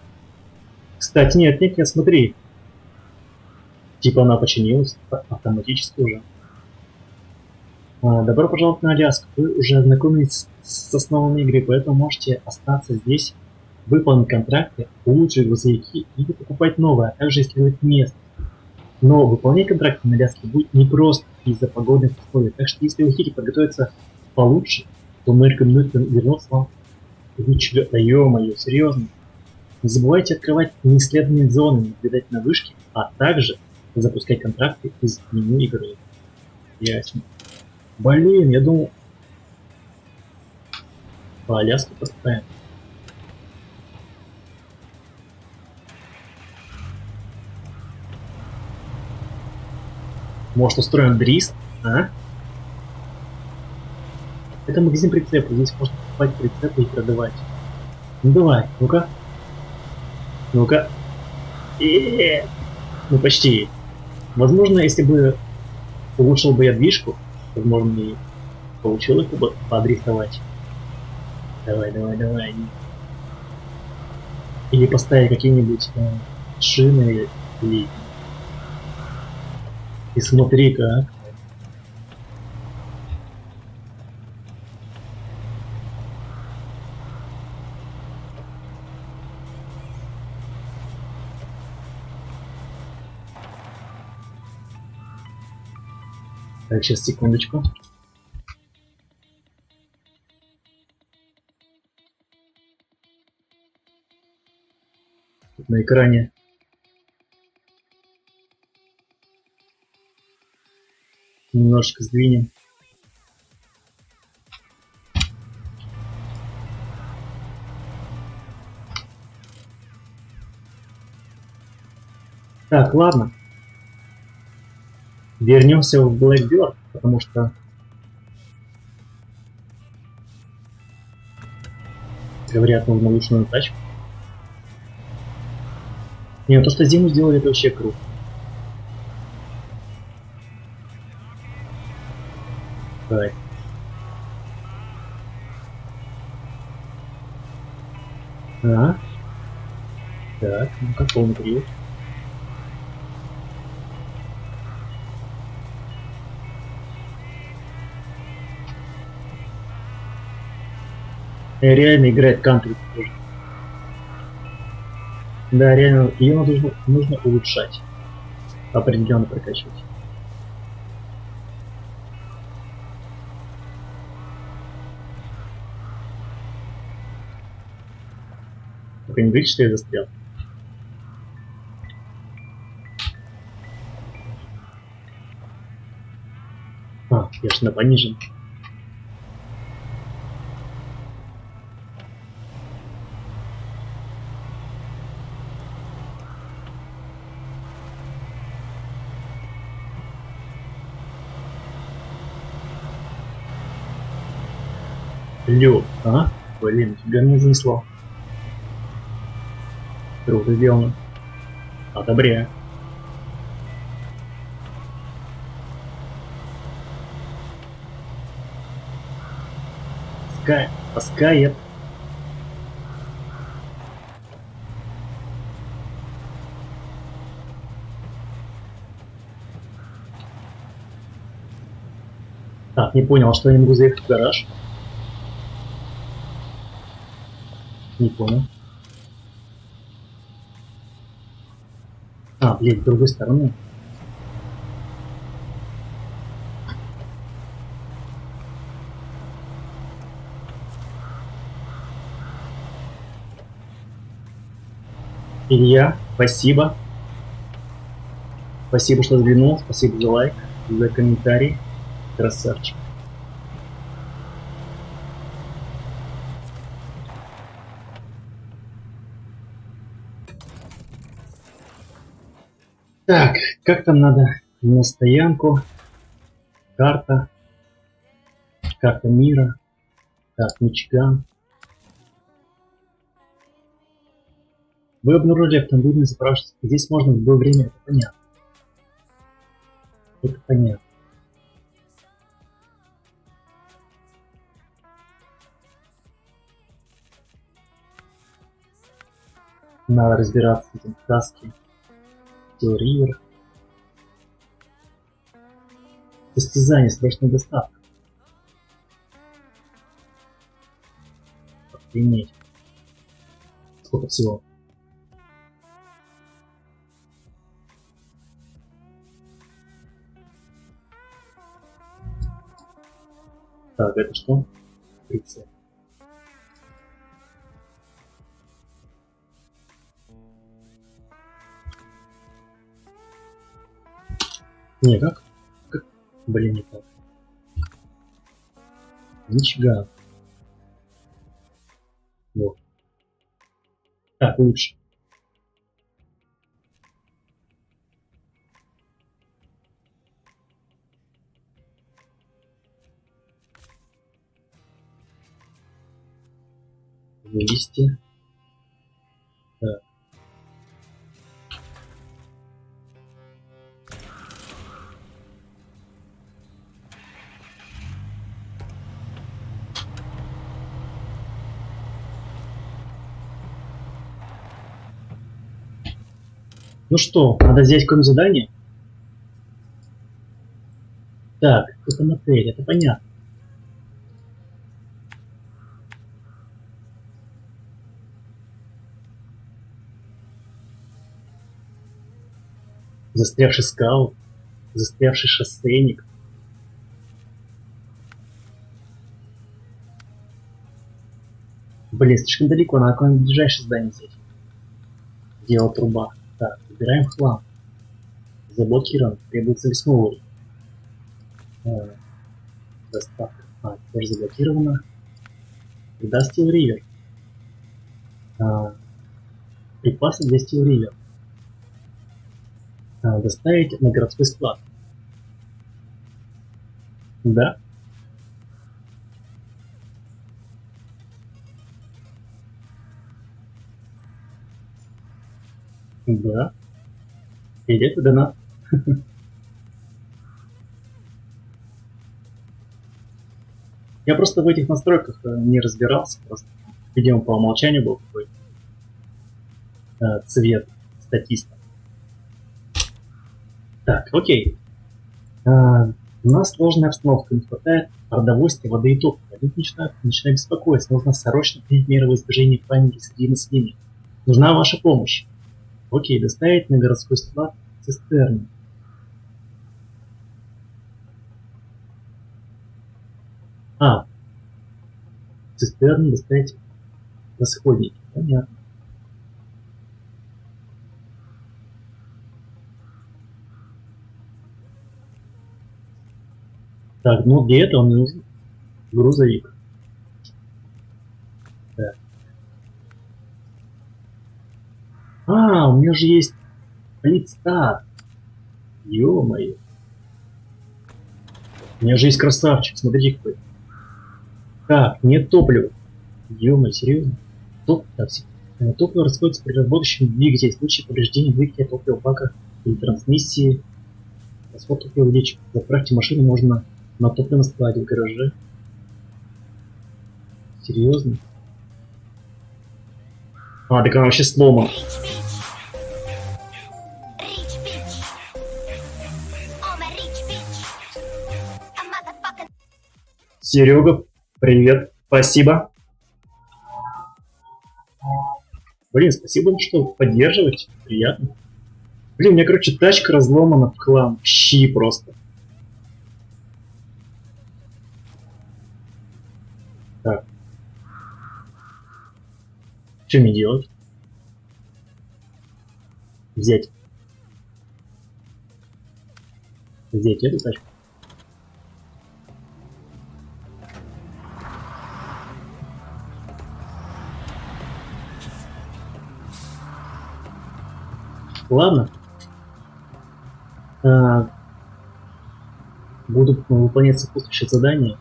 кстати, нет, смотри. Типа она починилась автоматически уже. Добро пожаловать на Аляску. Вы уже ознакомились с основами игры, поэтому можете остаться здесь, выполнить контракты, улучшить грузовики или покупать новые, а также исследовать место. Но выполнять контракты на Аляске будет непросто из-за погодных условий. Так что если вы хотите подготовиться получше, то мы рекомендуем вернуться вам в Чего? Да ё-моё, серьезно? Не забывайте открывать неисследованные зоны, наблюдать на вышке, а также запускать контракты из меню игры. Ясно. Блин, я думал, по Аляске поставим. Может, устроим дрист? А? Это магазин прицепов. Здесь можно покупать прицепы и продавать. Ну давай, ну-ка. Ну-ка. Ну почти. Возможно, если бы улучшил бы я движку, возможно, и получилось бы подрисовать. Давай. Или поставить какие-нибудь шины или... И смотри как. Так, сейчас, секундочку. Тут на экране немножечко сдвинем. Так, ладно. Вернемся в Blackbird, потому что, говорят, нужно улучшенную тачку. Не, то, что зиму сделали, это вообще круто. Так, а, так, ну как полный привод. Реально играет кантри тоже. Да, реально, ее нужно улучшать. Определенно прокачивать. Только не говорит, что я застрял. А, я ж на понижен. Лё, а? Блин, тебя не занесло. Круто сделано. Одобряю. Таскает. Так, не понял, а что я не могу заехать в гараж? Не понял. А, блин, с другой стороны. Илья, спасибо. Спасибо, что взглянул. Спасибо за лайк, за комментарий. Красавчик. Так, как там надо? На стоянку. Карта. Карта мира. Так, Мичиган. Вы обнаружили автомобильный заправщик. Здесь можно в любое время. Это понятно. Это понятно. Надо разбираться с этим таски. Steel River. Состязание, срочная доставка. Охренеть. Сколько всего? Так, это что? Прицел. Не, как? Блин, не так. Нифига. Вот. Так, лучше. Вывести. Так. Ну что, надо взять какое-нибудь задание? Так, это мотель, это понятно. Застрявший скаут, застрявший шоссейник. Блин, слишком далеко, надо какое-нибудь ближайшее здание взять. Дело труба. Так, выбираем хлам. Заблокирован, требуется 8 уровень. Доставка. Тоже заблокировано. Еда Steel River. Припасы для Steel River. Доставить на городской склад. Да? Да. Идет туда на. Я просто в этих настройках не разбирался. Просто, видимо, по умолчанию был какой-то цвет статиста. Так, окей. У нас сложная обстановка, не хватает продовольствия, воды и топлива. Люди начинают беспокоиться. Нужно срочно принять меры во избежание паники среди населения. Нужна ваша помощь. Окей, доставить на городской склад цистерны. Цистерны доставить расходники. Понятно. Так, ну для этого мне нужен грузовик. Так. У меня же есть Политстат. Ё-моё. У меня же есть красавчик, смотрите какой. Так, нет топлива. Ё-моё, серьезно? Топливо расходуется при работающем двигателе. В случае повреждения двигателя топлива бака или трансмиссии. Расход топлива увеличен. Заправьте машину можно на топливном складе в гараже. Серьезно? Так она вообще сломана. Серега, привет. Спасибо. Блин, спасибо, что поддерживаете. Приятно. Блин, у меня, короче, тачка разломана в хлам. Щи просто. Так. Что мне делать? Взять. Взять эту тачку. Ладно. Буду выполнять сопутствующее задание.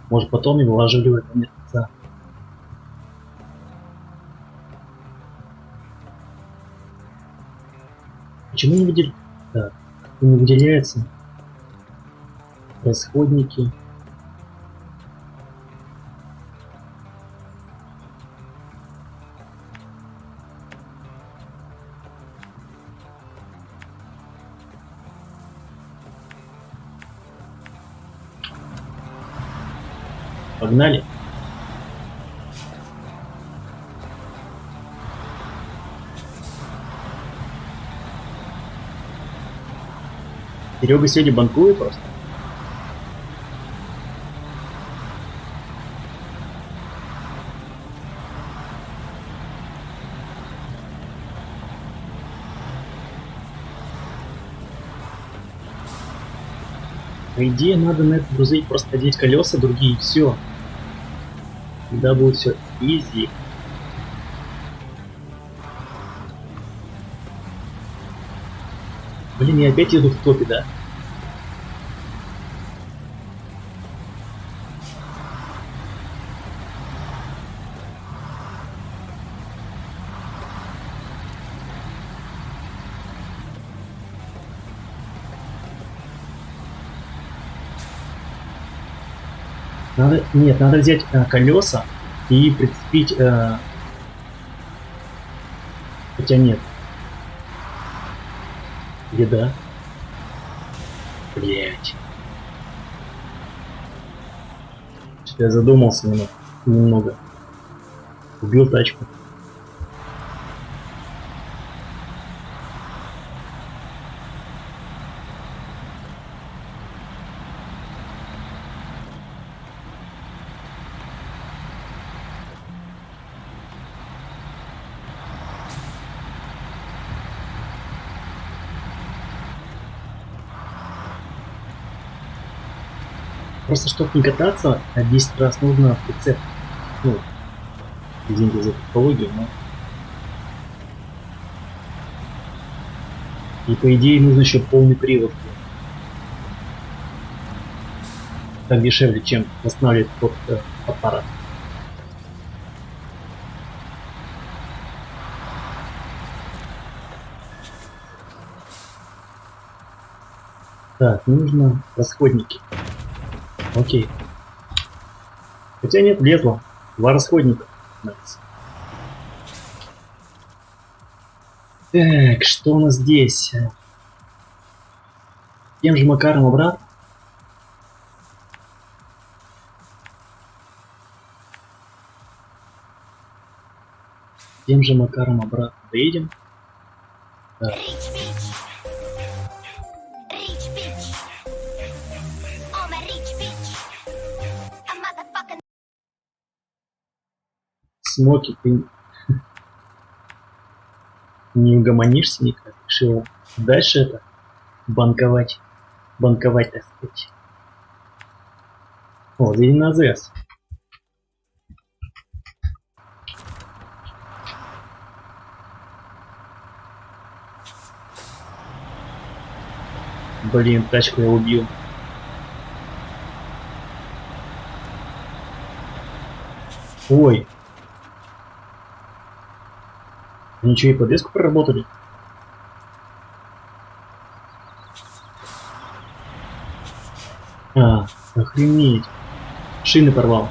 Может, потом его оживлю это мертвеца. Почему не выделяется? Так, не выделяется. Расходники. Погнали. Серега сегодня банкует просто. По идее, надо на этот грузовик просто одеть колеса другие и все. Тогда будет все изи. Блин, я опять еду в топе, да? Нет, надо взять колеса и прицепить... хотя нет. Где да? Блять. Что-то я задумался немного. Убил тачку. Просто чтобы не кататься, 10 раз нужно прицеп. Ну, извините за технологию, но... И по идее нужно еще полный привод. Так дешевле, чем восстанавливать тот аппарат. Так, нужно расходники. Окей. Хотя нет, влезло. 2 расходника. Nice. Так, что у нас здесь? Тем же макаром обратно. Тем же макаром обратно доедем. Так. Смоки, ты не угомонишься никак. Решил дальше это банковать. Банковать, так сказать. О, заедем на АЗС. Блин, тачку я убил. Ой. Ничего, и подвеску проработали. А, охренеть. Шины порвал.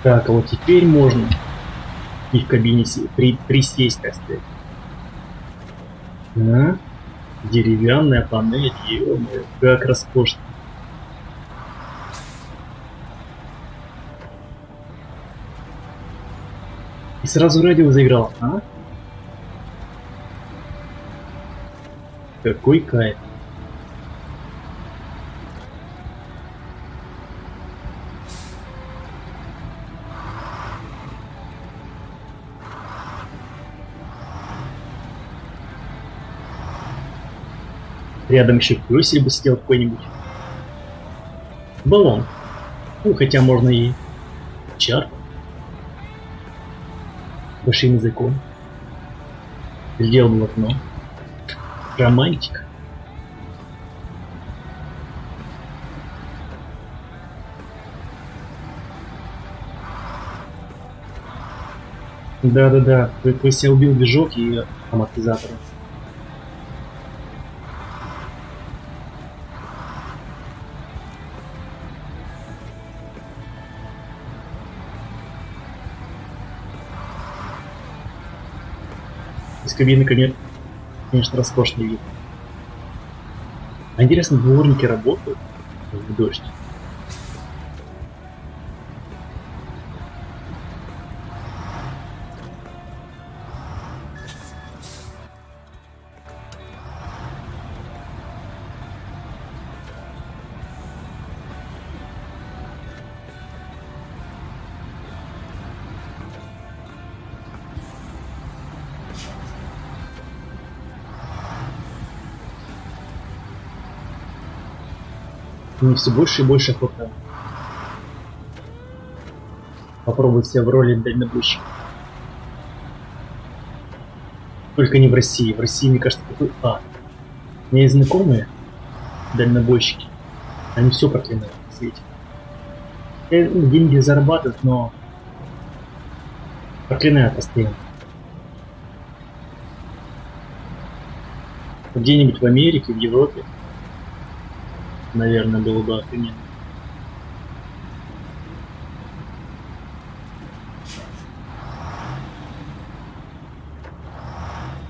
Так, а вот теперь можно и в кабине присесть, так сказать. А? Деревянная панель, ё-моё, как роскошно. И сразу радио заиграл, а? Какой кайф. Рядом еще пёсель бы сидел какой-нибудь. Баллон. Ну, хотя можно и чарку. Большим языком. Сделал бы в окно. Романтика. Да-да-да, ты себя убил движок и амортизаторы. Из кабины, конечно, роскошный вид. А интересно, дворники работают в дождь? Мне все больше и больше охота попробовать себя в роли дальнобойщика. Только не в России. В России, мне кажется, такой ад. У меня есть знакомые дальнобойщики. Они все проклинают на свете. Деньги зарабатывают, но проклинают постоянно. Где-нибудь в Америке, в Европе, наверное, было бы охрененно.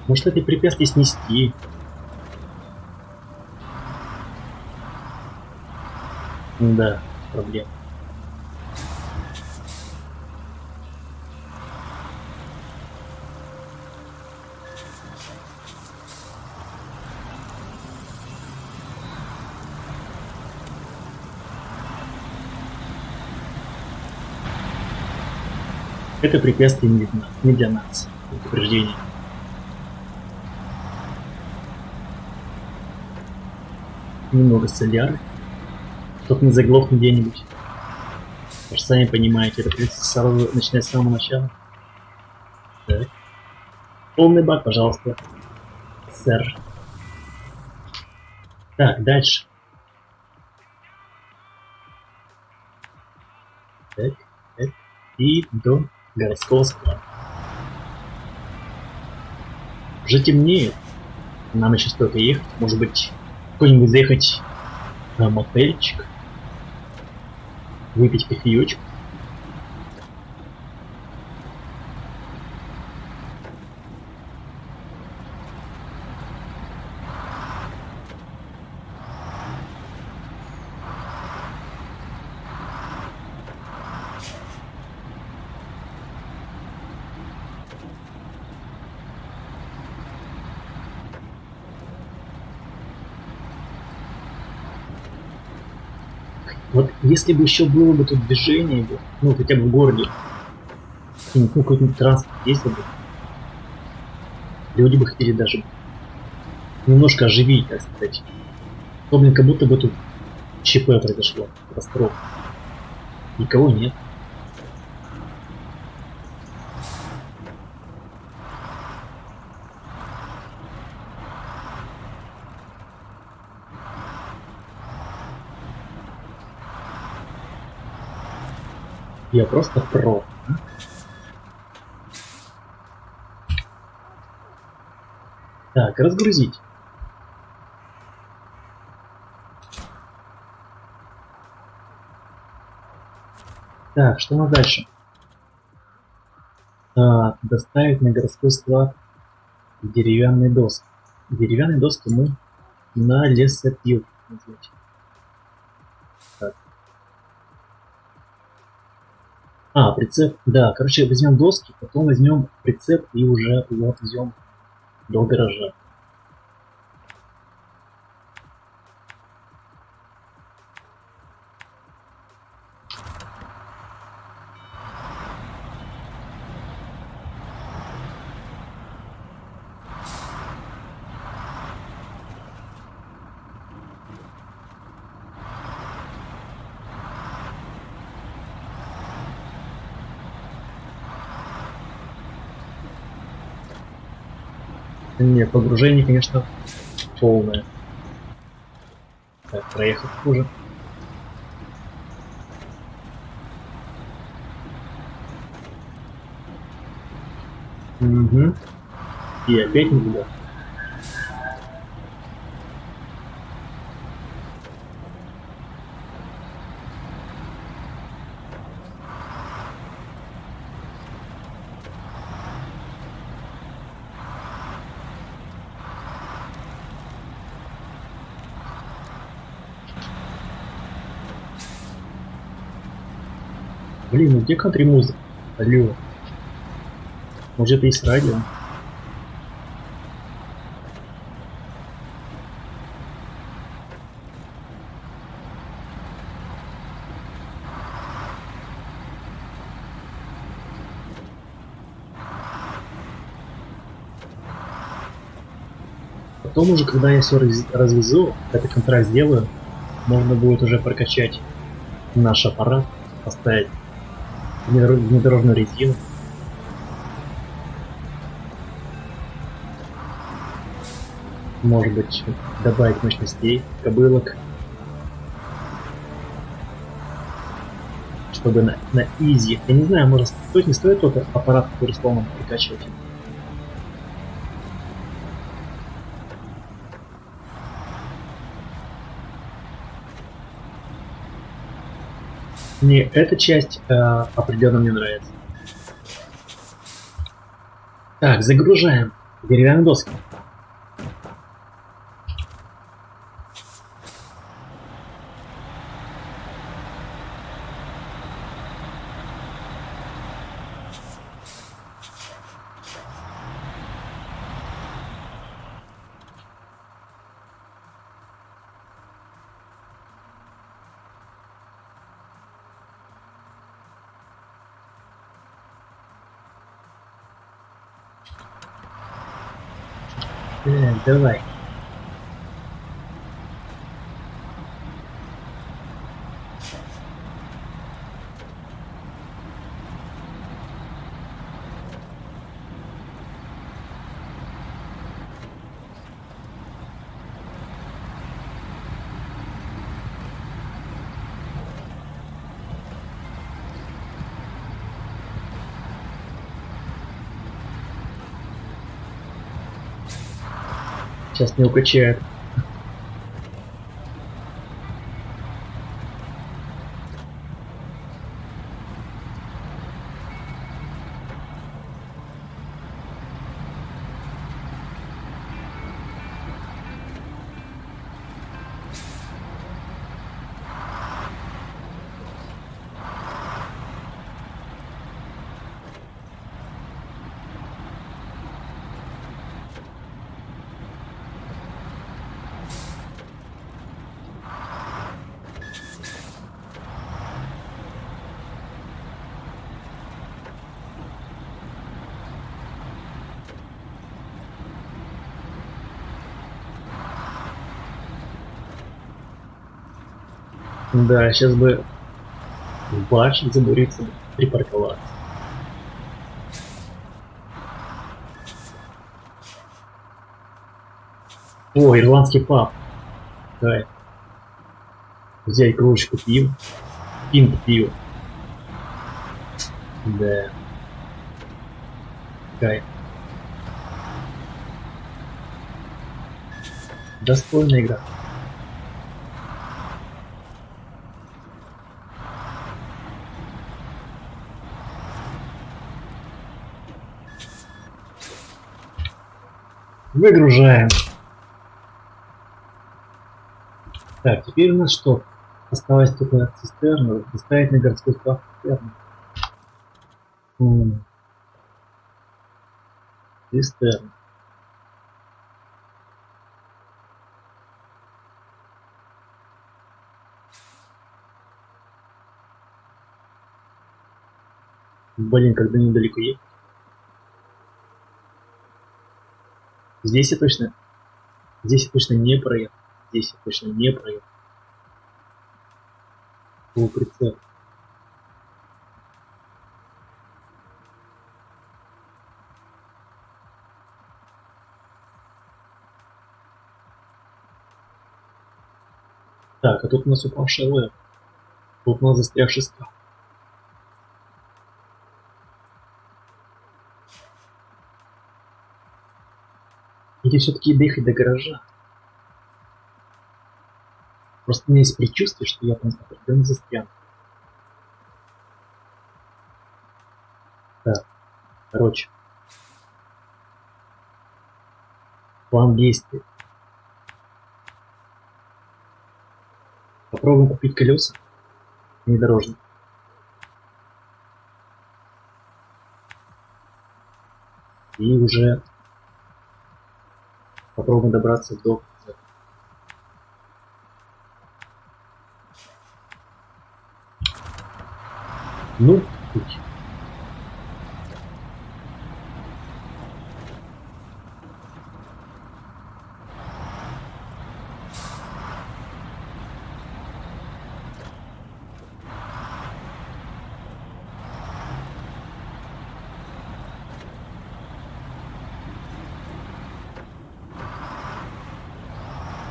Может, эти препятствия снести? Да, проблема. Это препятствие не для нас. Предупреждение. Немного соляры, чтоб не заглохнуть где-нибудь. Вы же сами понимаете, это придется сразу начинать с самого начала. Так. Полный бак, пожалуйста, сэр. Так, дальше. Так. И до городского склада. Уже темнеет. Нам еще столько ехать. Может быть, какой-нибудь заехать на мотельчик, выпить кофеечку. Вот если бы еще было бы тут движение, ну хотя бы в городе, ну, какой-нибудь транспорт ездил бы, люди бы хотели даже немножко оживить, так сказать. То, блин, как будто бы тут ЧП произошло, катастрофа. Никого нет. Я просто про. Так, разгрузить. Так, что у нас дальше? Доставить на городской склад деревянные доски. Деревянные доски мы на лесопилке. Так. Прицеп. Да, короче, возьмем доски, потом возьмем прицеп и уже его отвезем до гаража. Нет, погружение, конечно, полное. Так, проехать хуже. Угу. И опять не туда. Блин, ну где кантри музыка? Алло. Может, есть радио? Потом уже, когда я все развезу, это контракт сделаю, можно будет уже прокачать наш аппарат, поставить внедорожную резину. Может быть, добавить мощностей, кобылок, чтобы на изи. Я не знаю, может стоит, не стоит тот аппарат, который сломан, прокачивать. Мне эта часть определенно мне нравится. Так, загружаем деревянные доски. Давай. Сейчас не укачает. Да, сейчас бы в башне забуриться, припарковаться. О, ирландский паб. Давай. Взять кружечку пива. Пинт пива. Да. Кайф. Достойная игра. Выгружаем. Так, теперь у нас что? Осталось только цистерну. Доставить на городской склад цистерну. Цистерну. Блин, когда недалеко есть. Здесь я точно не проехал. Здесь я точно не проехал. Полуприцеп. Так, а тут у нас упавшая лэп. Тут у нас застрявший скаф. Или все-таки доехать до гаража? Просто у меня есть предчувствие, что я там определенно застряну. Так, короче. План действий. Попробуем купить колеса внедорожные. И уже попробуем добраться до... Ну, путь.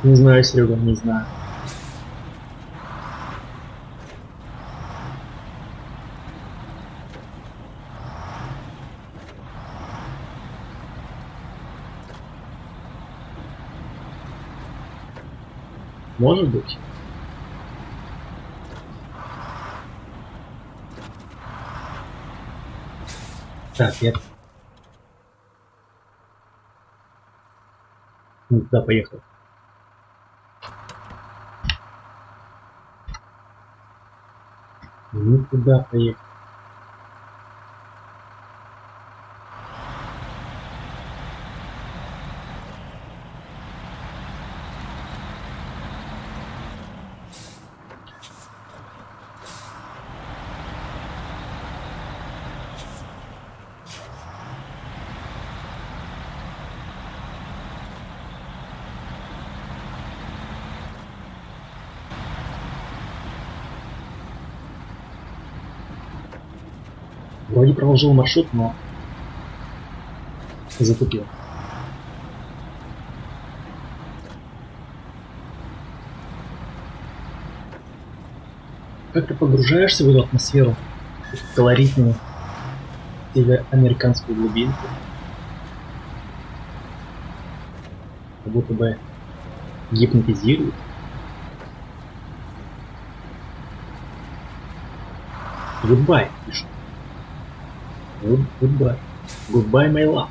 Не знаю, Серега, не знаю. Может быть. Так, я... Ну, да, поехал. Ну, куда поехал? Вроде проложил маршрут, но затупил. Как ты погружаешься в эту атмосферу, эту колоритную североамериканскую глубинку, как будто бы гипнотизирует. Goodbye, пишут. Goodbye. Goodbye, my love.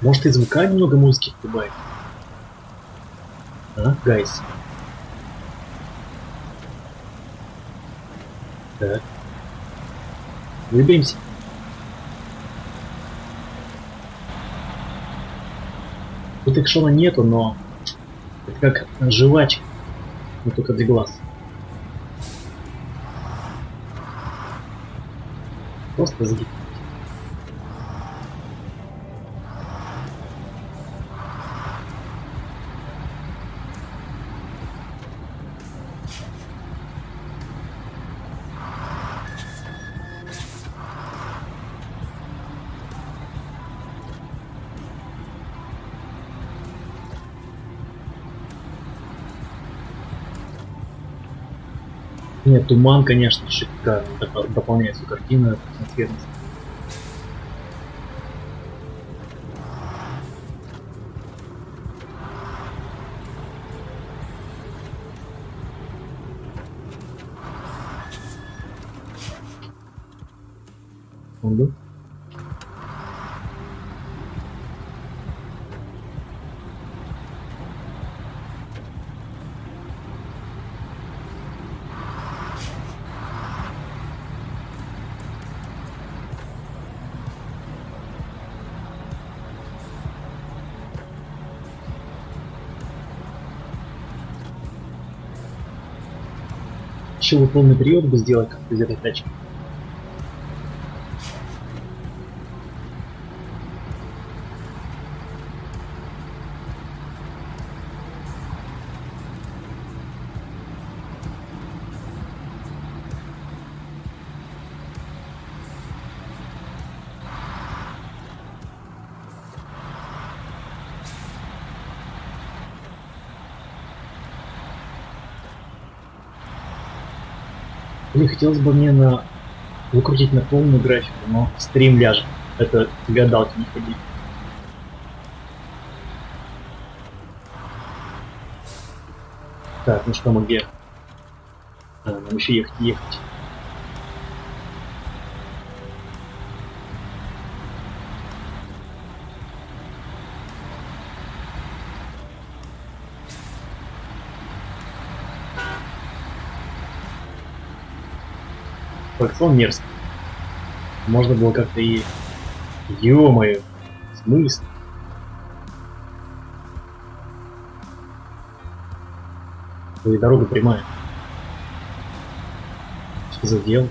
Может, и звука немного музыки прибавить? А, гайс? Так. Выберемся. Тут экшона нету, но это как жвачка, но только для глаз. Просто загиб. Нет, туман, конечно, шикарно дополняет всю картину, атмосферность. Секунду. Еще бы полный период бы сделать как-то из этой тачки. Или хотелось бы мне выкрутить на полную графику, но стрим ляжет. Это гадалки не ходи. Так, ну что, мы где? Нам еще ехать. Фракцион мерзкий. Можно было как-то и... Ё-моё! В смысле? И дорога прямая. Что за дело?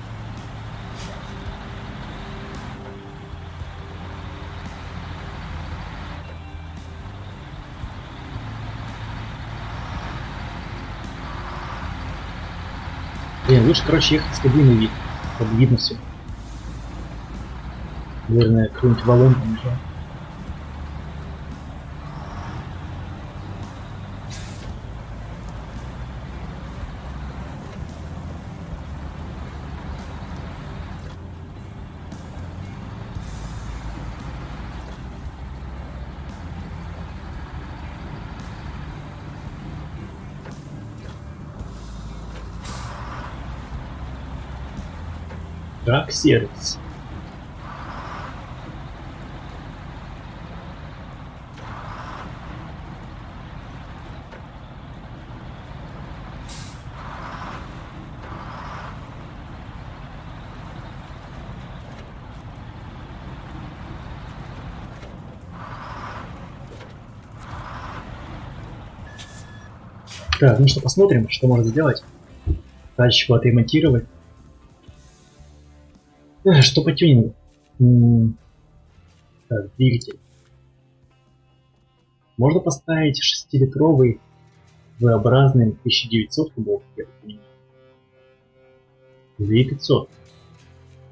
Блин, лучше, короче, ехать с кабины вид. Чтобы видно все. Наверное, какой-нибудь валун помешал. Как сервис. Так, ну что, посмотрим, что можно сделать. Тачку отремонтировать. Что по тюнингу? Так, двигатель. Можно поставить 6-литровый V-образный 1900 кубов. 2500.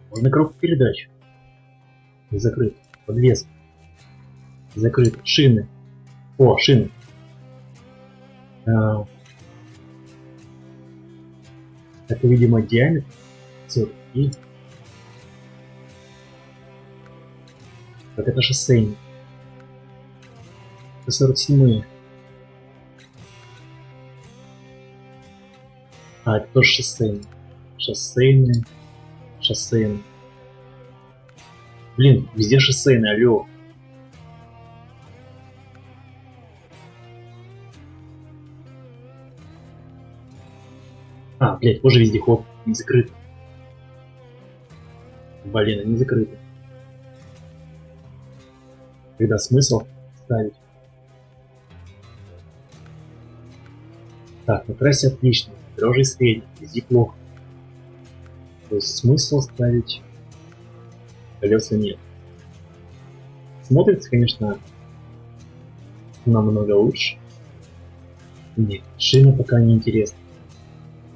Можно коробку передач. Закрыт. Подвеска. Закрыт. Шины. О, шины. Это, видимо, диаметр. И... Так, это шоссейный. Это 47-е. А, это тоже шоссейный. Шоссейный. Блин, везде шоссейный, алло. А, блядь, тоже вездеход. Не закрыт. Блин, они закрыты. Когда смысл ставить? Так, на трассе отлично. Дороже и средний. Везде плохо. То есть смысл ставить колеса нет. Смотрится, конечно, намного лучше. Нет, шина пока не интересна.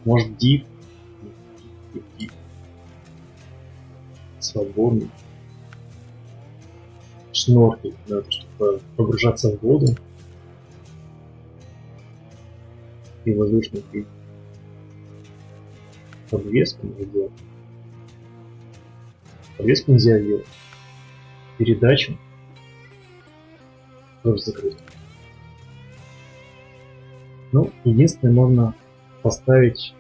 Может, дип? Свободный. Шноркель, надо, чтобы погружаться в воду. И воздушный пить. Подвеску можно делать. Подвеску нельзя делать. Передачу тоже закрыто. Ну, единственное, можно поставить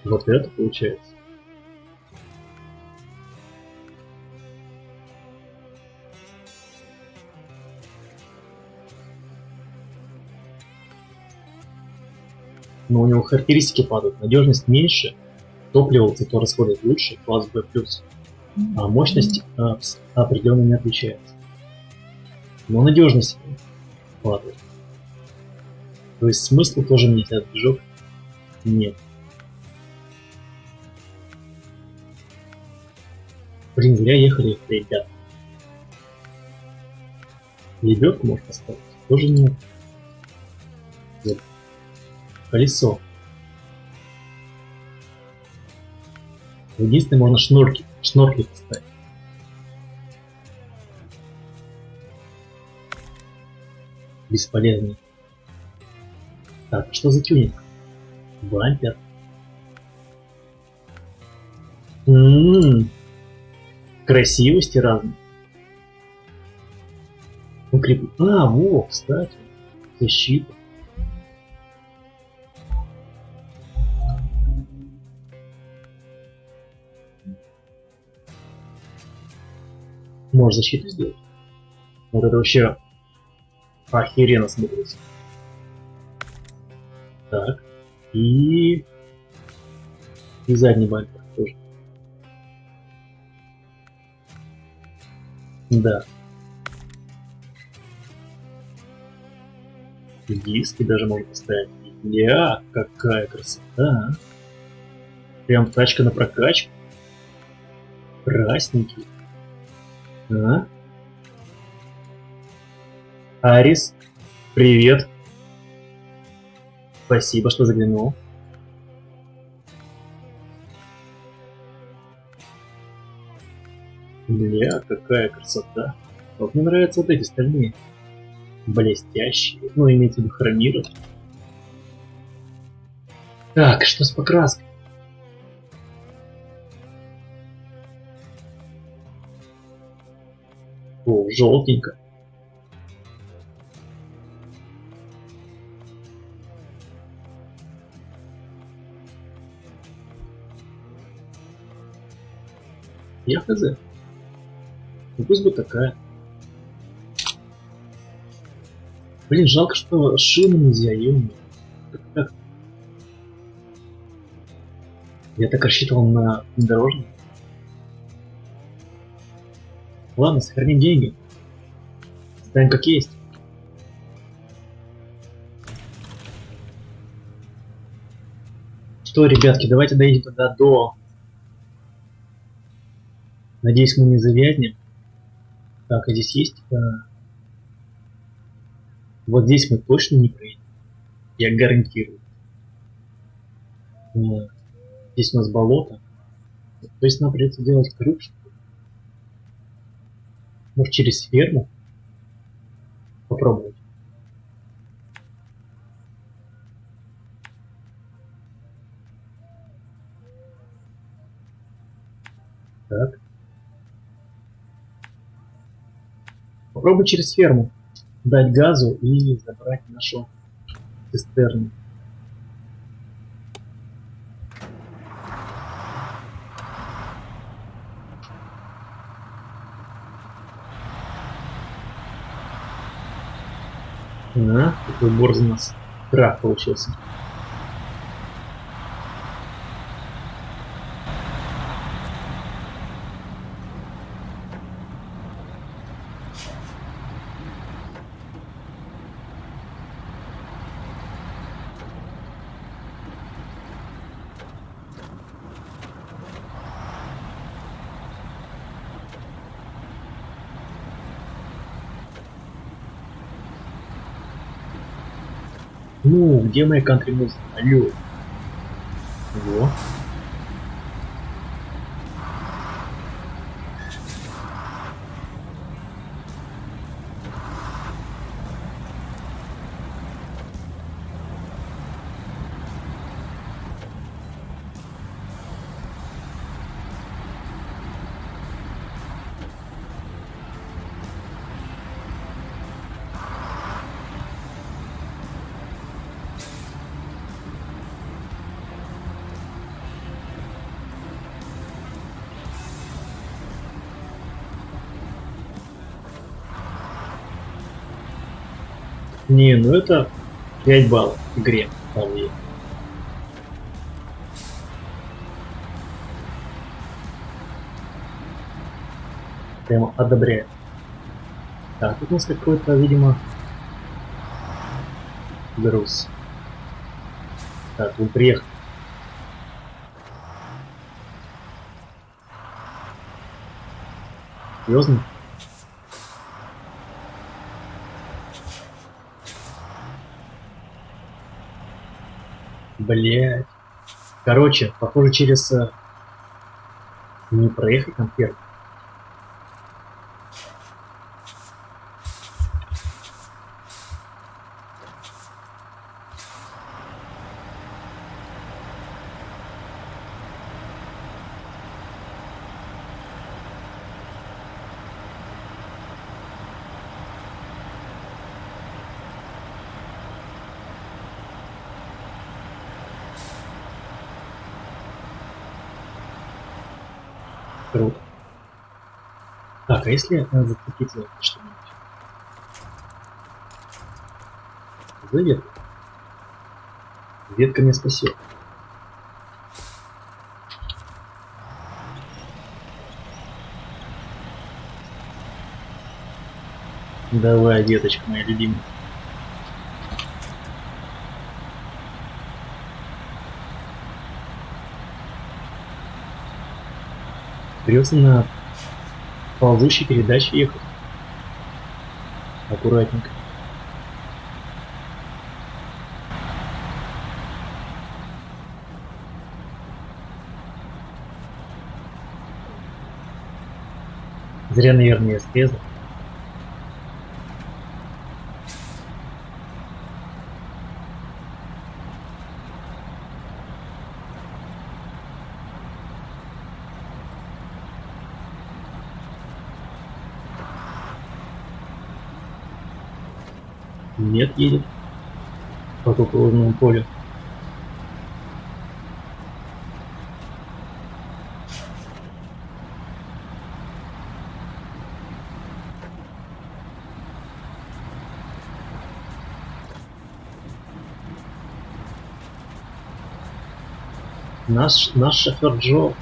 вот это, получается. Но у него характеристики падают. Надежность меньше, топливо зато расходует лучше, класс B+. А мощность определенно не отличается. Но надежность падает. То есть смысла тоже менять этот движок нет. Блин, зря ехали, ребят. Лебедку можно поставить? Тоже нет. Нет. Колесо. Единственное, можно шнорки поставить. Бесполезно. Так, что за тюнинг? Бампер. Красивости разные. А, во, кстати. Защита. Можешь защиту сделать. Вот это вообще охеренно смотрится. Так. И задний бампер тоже. Да. Диски даже можно поставить. Ля, какая красота. Прям тачка на прокачку. Красненький. А? Арис, привет. Спасибо, что заглянул. Ля, какая красота. Вот мне нравятся вот эти стальные. Блестящие. Ну, имеется в виду хромировать. Так, что с покраской? О, желтенько. Я хз. Ну пусть будет такая. Блин, жалко, что шины нельзя, ё-моё. Как? Я так рассчитывал на внедорожник. Ладно, сохраним деньги. Ставим как есть. Что, ребятки, давайте доедем тогда до... Надеюсь, мы не завязнем. Так, а здесь есть... Вот здесь мы точно не проедем. Я гарантирую. Здесь у нас болото. То есть нам придется делать крюк. Может, через ферму попробовать. Так. Попробуй через ферму дать газу и забрать нашу цистерну. Какой борзый у нас трак получился. Ну, где моя кантри-музыка? Алло. Во. Не, ну это 5 баллов в игре. Вполне. Прямо одобряю. Так, тут у нас какой-то, видимо, груз. Так, он приехал. Серьезно? Блять. Короче, похоже, через не проехать там ферму. Круто. Так, а если зацепиться за что-нибудь? За ветку. Ветка меня спасет. Давай, деточка моя любимая. Придется на ползущей передаче ехать. Аккуратненько. Зря, наверное, я срезал. Нет, едет по кукурузному полю. Наш шофер Джо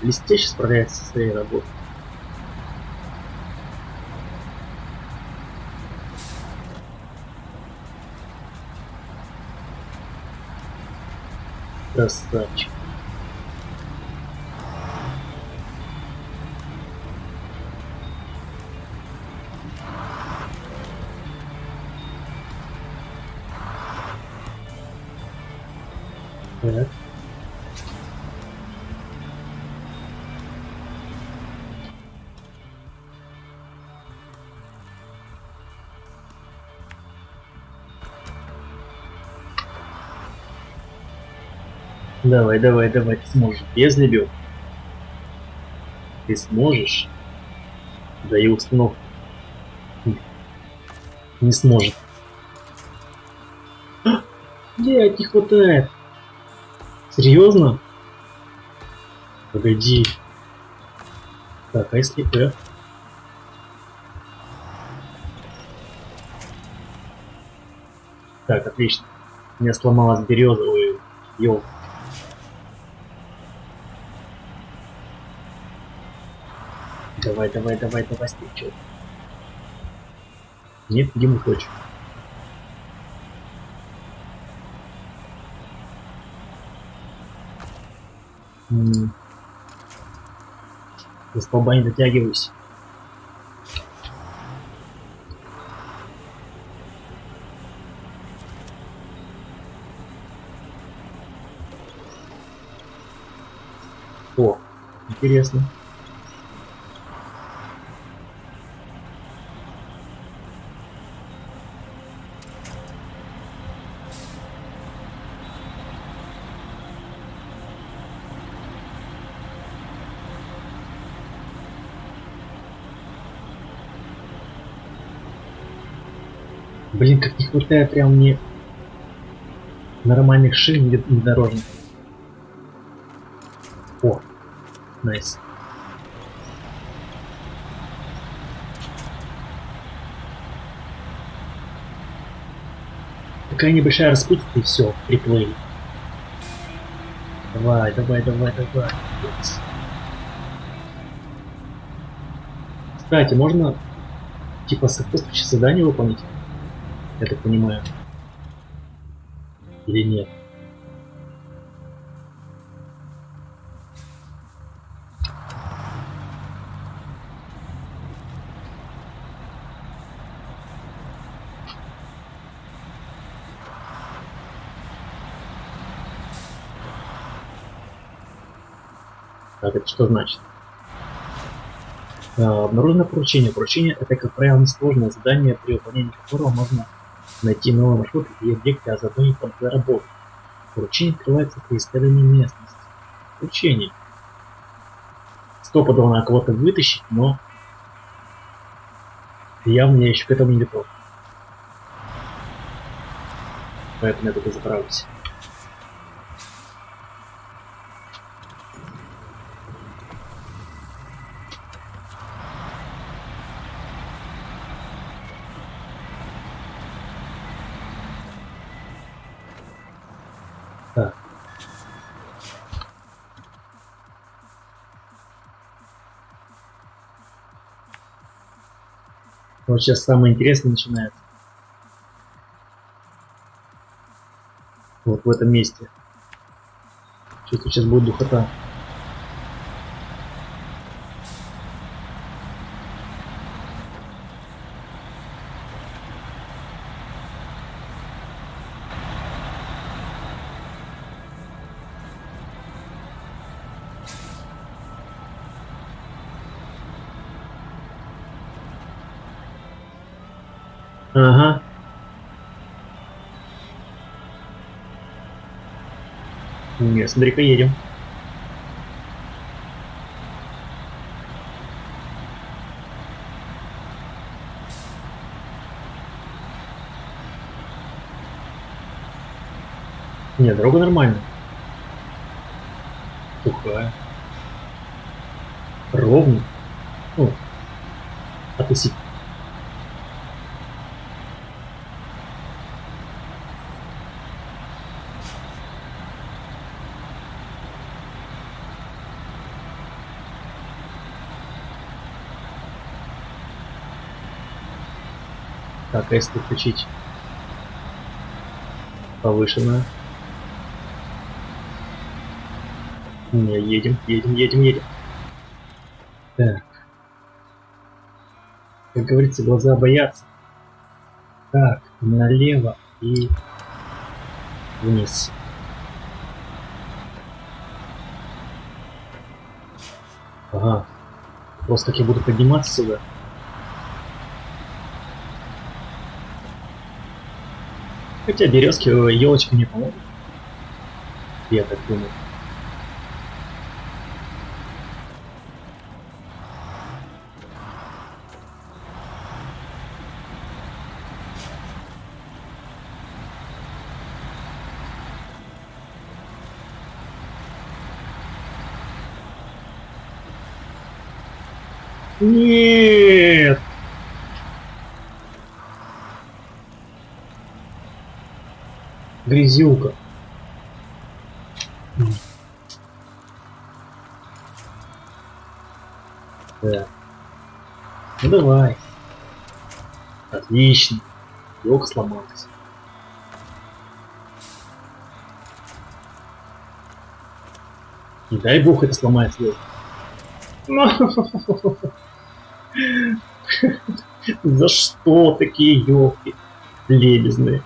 блестяще справляется со своей работой. Красавчик. Так. Давай, давай, давай, ты сможешь. Без лебёд. Ты сможешь. Да и установка не сможет. Блядь, не хватает. Серьезно? Погоди. Так, а если F? Так, отлично. У меня сломалась береза, ой, ёлка. Давай, давай, давай, давай, стечет. Нет, где мы хочешь? До столба не дотягивайся. О, интересно. Блин, как не хватает прям мне нормальных шин внедорожных. О, найс. Такая небольшая распутка и все, приплыли. Давай, давай, давай, давай. Yes. Кстати, можно типа соответствующее задание выполнить? Я так понимаю. Или нет? Так, это что значит? Обнаружено поручение. Поручение — это, как правило, несложное задание, при выполнении которого можно найти новый маршрут и объекты, а заодно и подзаработать. Поручение открывается при исследовании местности. Поручение. Стопудово надо кого-то вытащить, но явно я еще к этому не готов. Поэтому я только заправлюсь. Вот сейчас самое интересное начинается. Вот в этом месте. Что-то сейчас будет духота. Ага. Нет, смотри-ка, едем. Нет, дорога нормальная. Сухая. Ровно. Ну, относительно. Так, а если включить повышенную? Не, едем, едем, едем, едем. Так. Как говорится, глаза боятся. Так, налево и вниз. Ага. Просто как я буду подниматься сюда. Хотя березки, елочки не помогут. Я так думаю. Нет! Грязюка. Да. Ну давай. Отлично. Елка сломалась. Не дай бог это сломает елку. За что такие елки лебезные?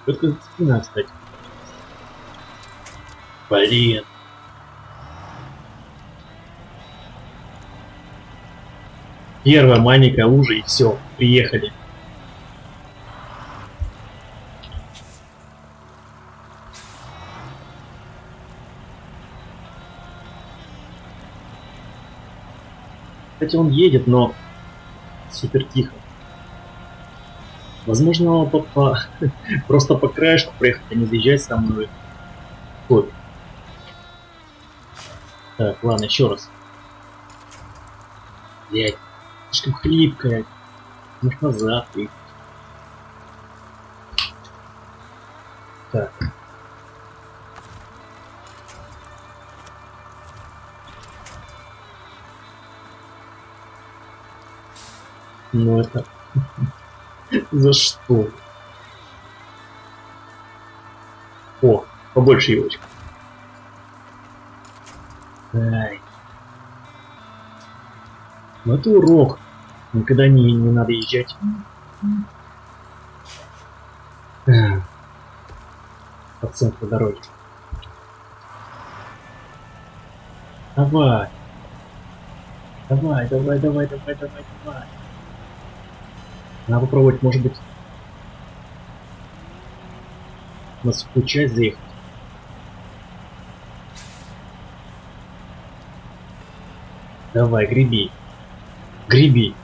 Это спина, кстати. Блин. Первая маленькая лужа и все, приехали. Кстати, он едет, но супер тихо. Возможно, просто по краешку проехать, а не заезжать со мной. Вот. Так, ладно, еще раз. Блять, слишком хлипкая. Может назад и. Так. Ну это... За что? О, побольше елочка. Ай. Ну это урок. Никогда не надо езжать. По центру дороги. Давай. Давай, давай, давай, давай, давай, давай. Надо попробовать, может быть, на сухую часть заехать. Давай, греби. Греби.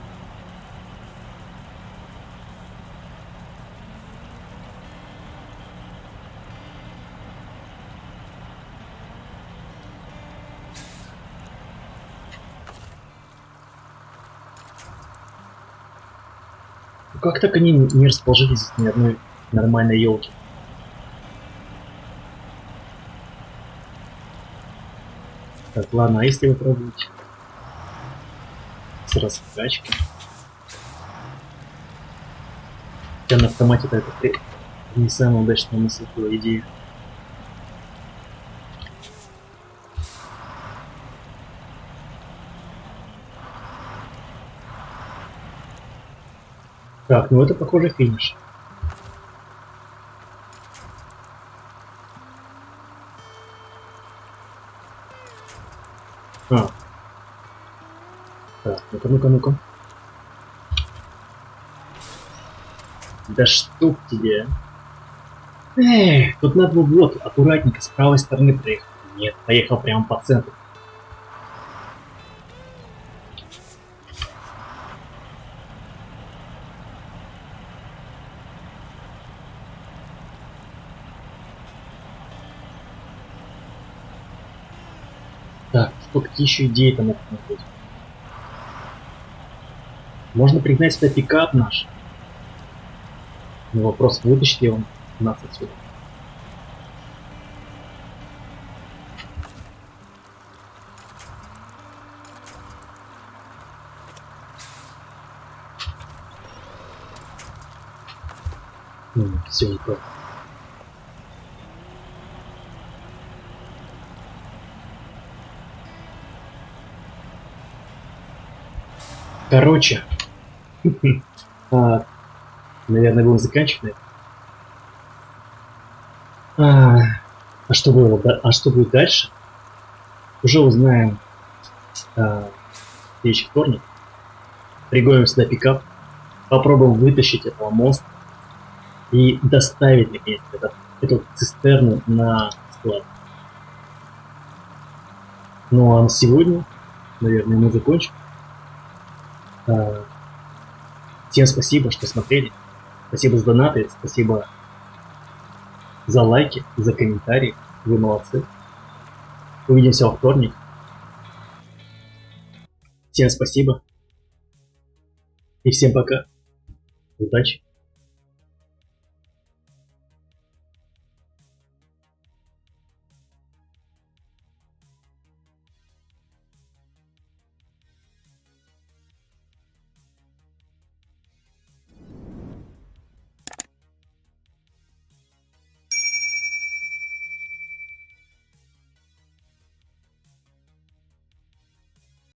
Как так они не расположились здесь ни одной нормальной елки? Так, ладно, а если вы пробуете с раскачкой. Хотя на автомате это не самая удачная мысль была идея. Так, ну это похоже финиш. А. Так, ну-ка, ну-ка, ну-ка. Да что тебе? Эх, тут надо было вот аккуратненько с правой стороны проехать. Нет, поехал прямо по центру. Так, что какие еще идеи там могут быть? Можно пригнать сюда пикап наш. Но вопрос, вытащит ли он нас отсюда. Все не то. Короче, наверное, будем заканчивать. А что было? А что будет дальше? Уже узнаем в следующий вторник. Пригоним сюда пикап, попробуем вытащить этого монстра и доставить наконец эту цистерну на склад. Ну а на сегодня, наверное, мы закончим. Всем спасибо, что смотрели. Спасибо за донаты, спасибо за лайки, за комментарии. Вы молодцы. Увидимся во вторник. Всем спасибо. И всем пока. Удачи.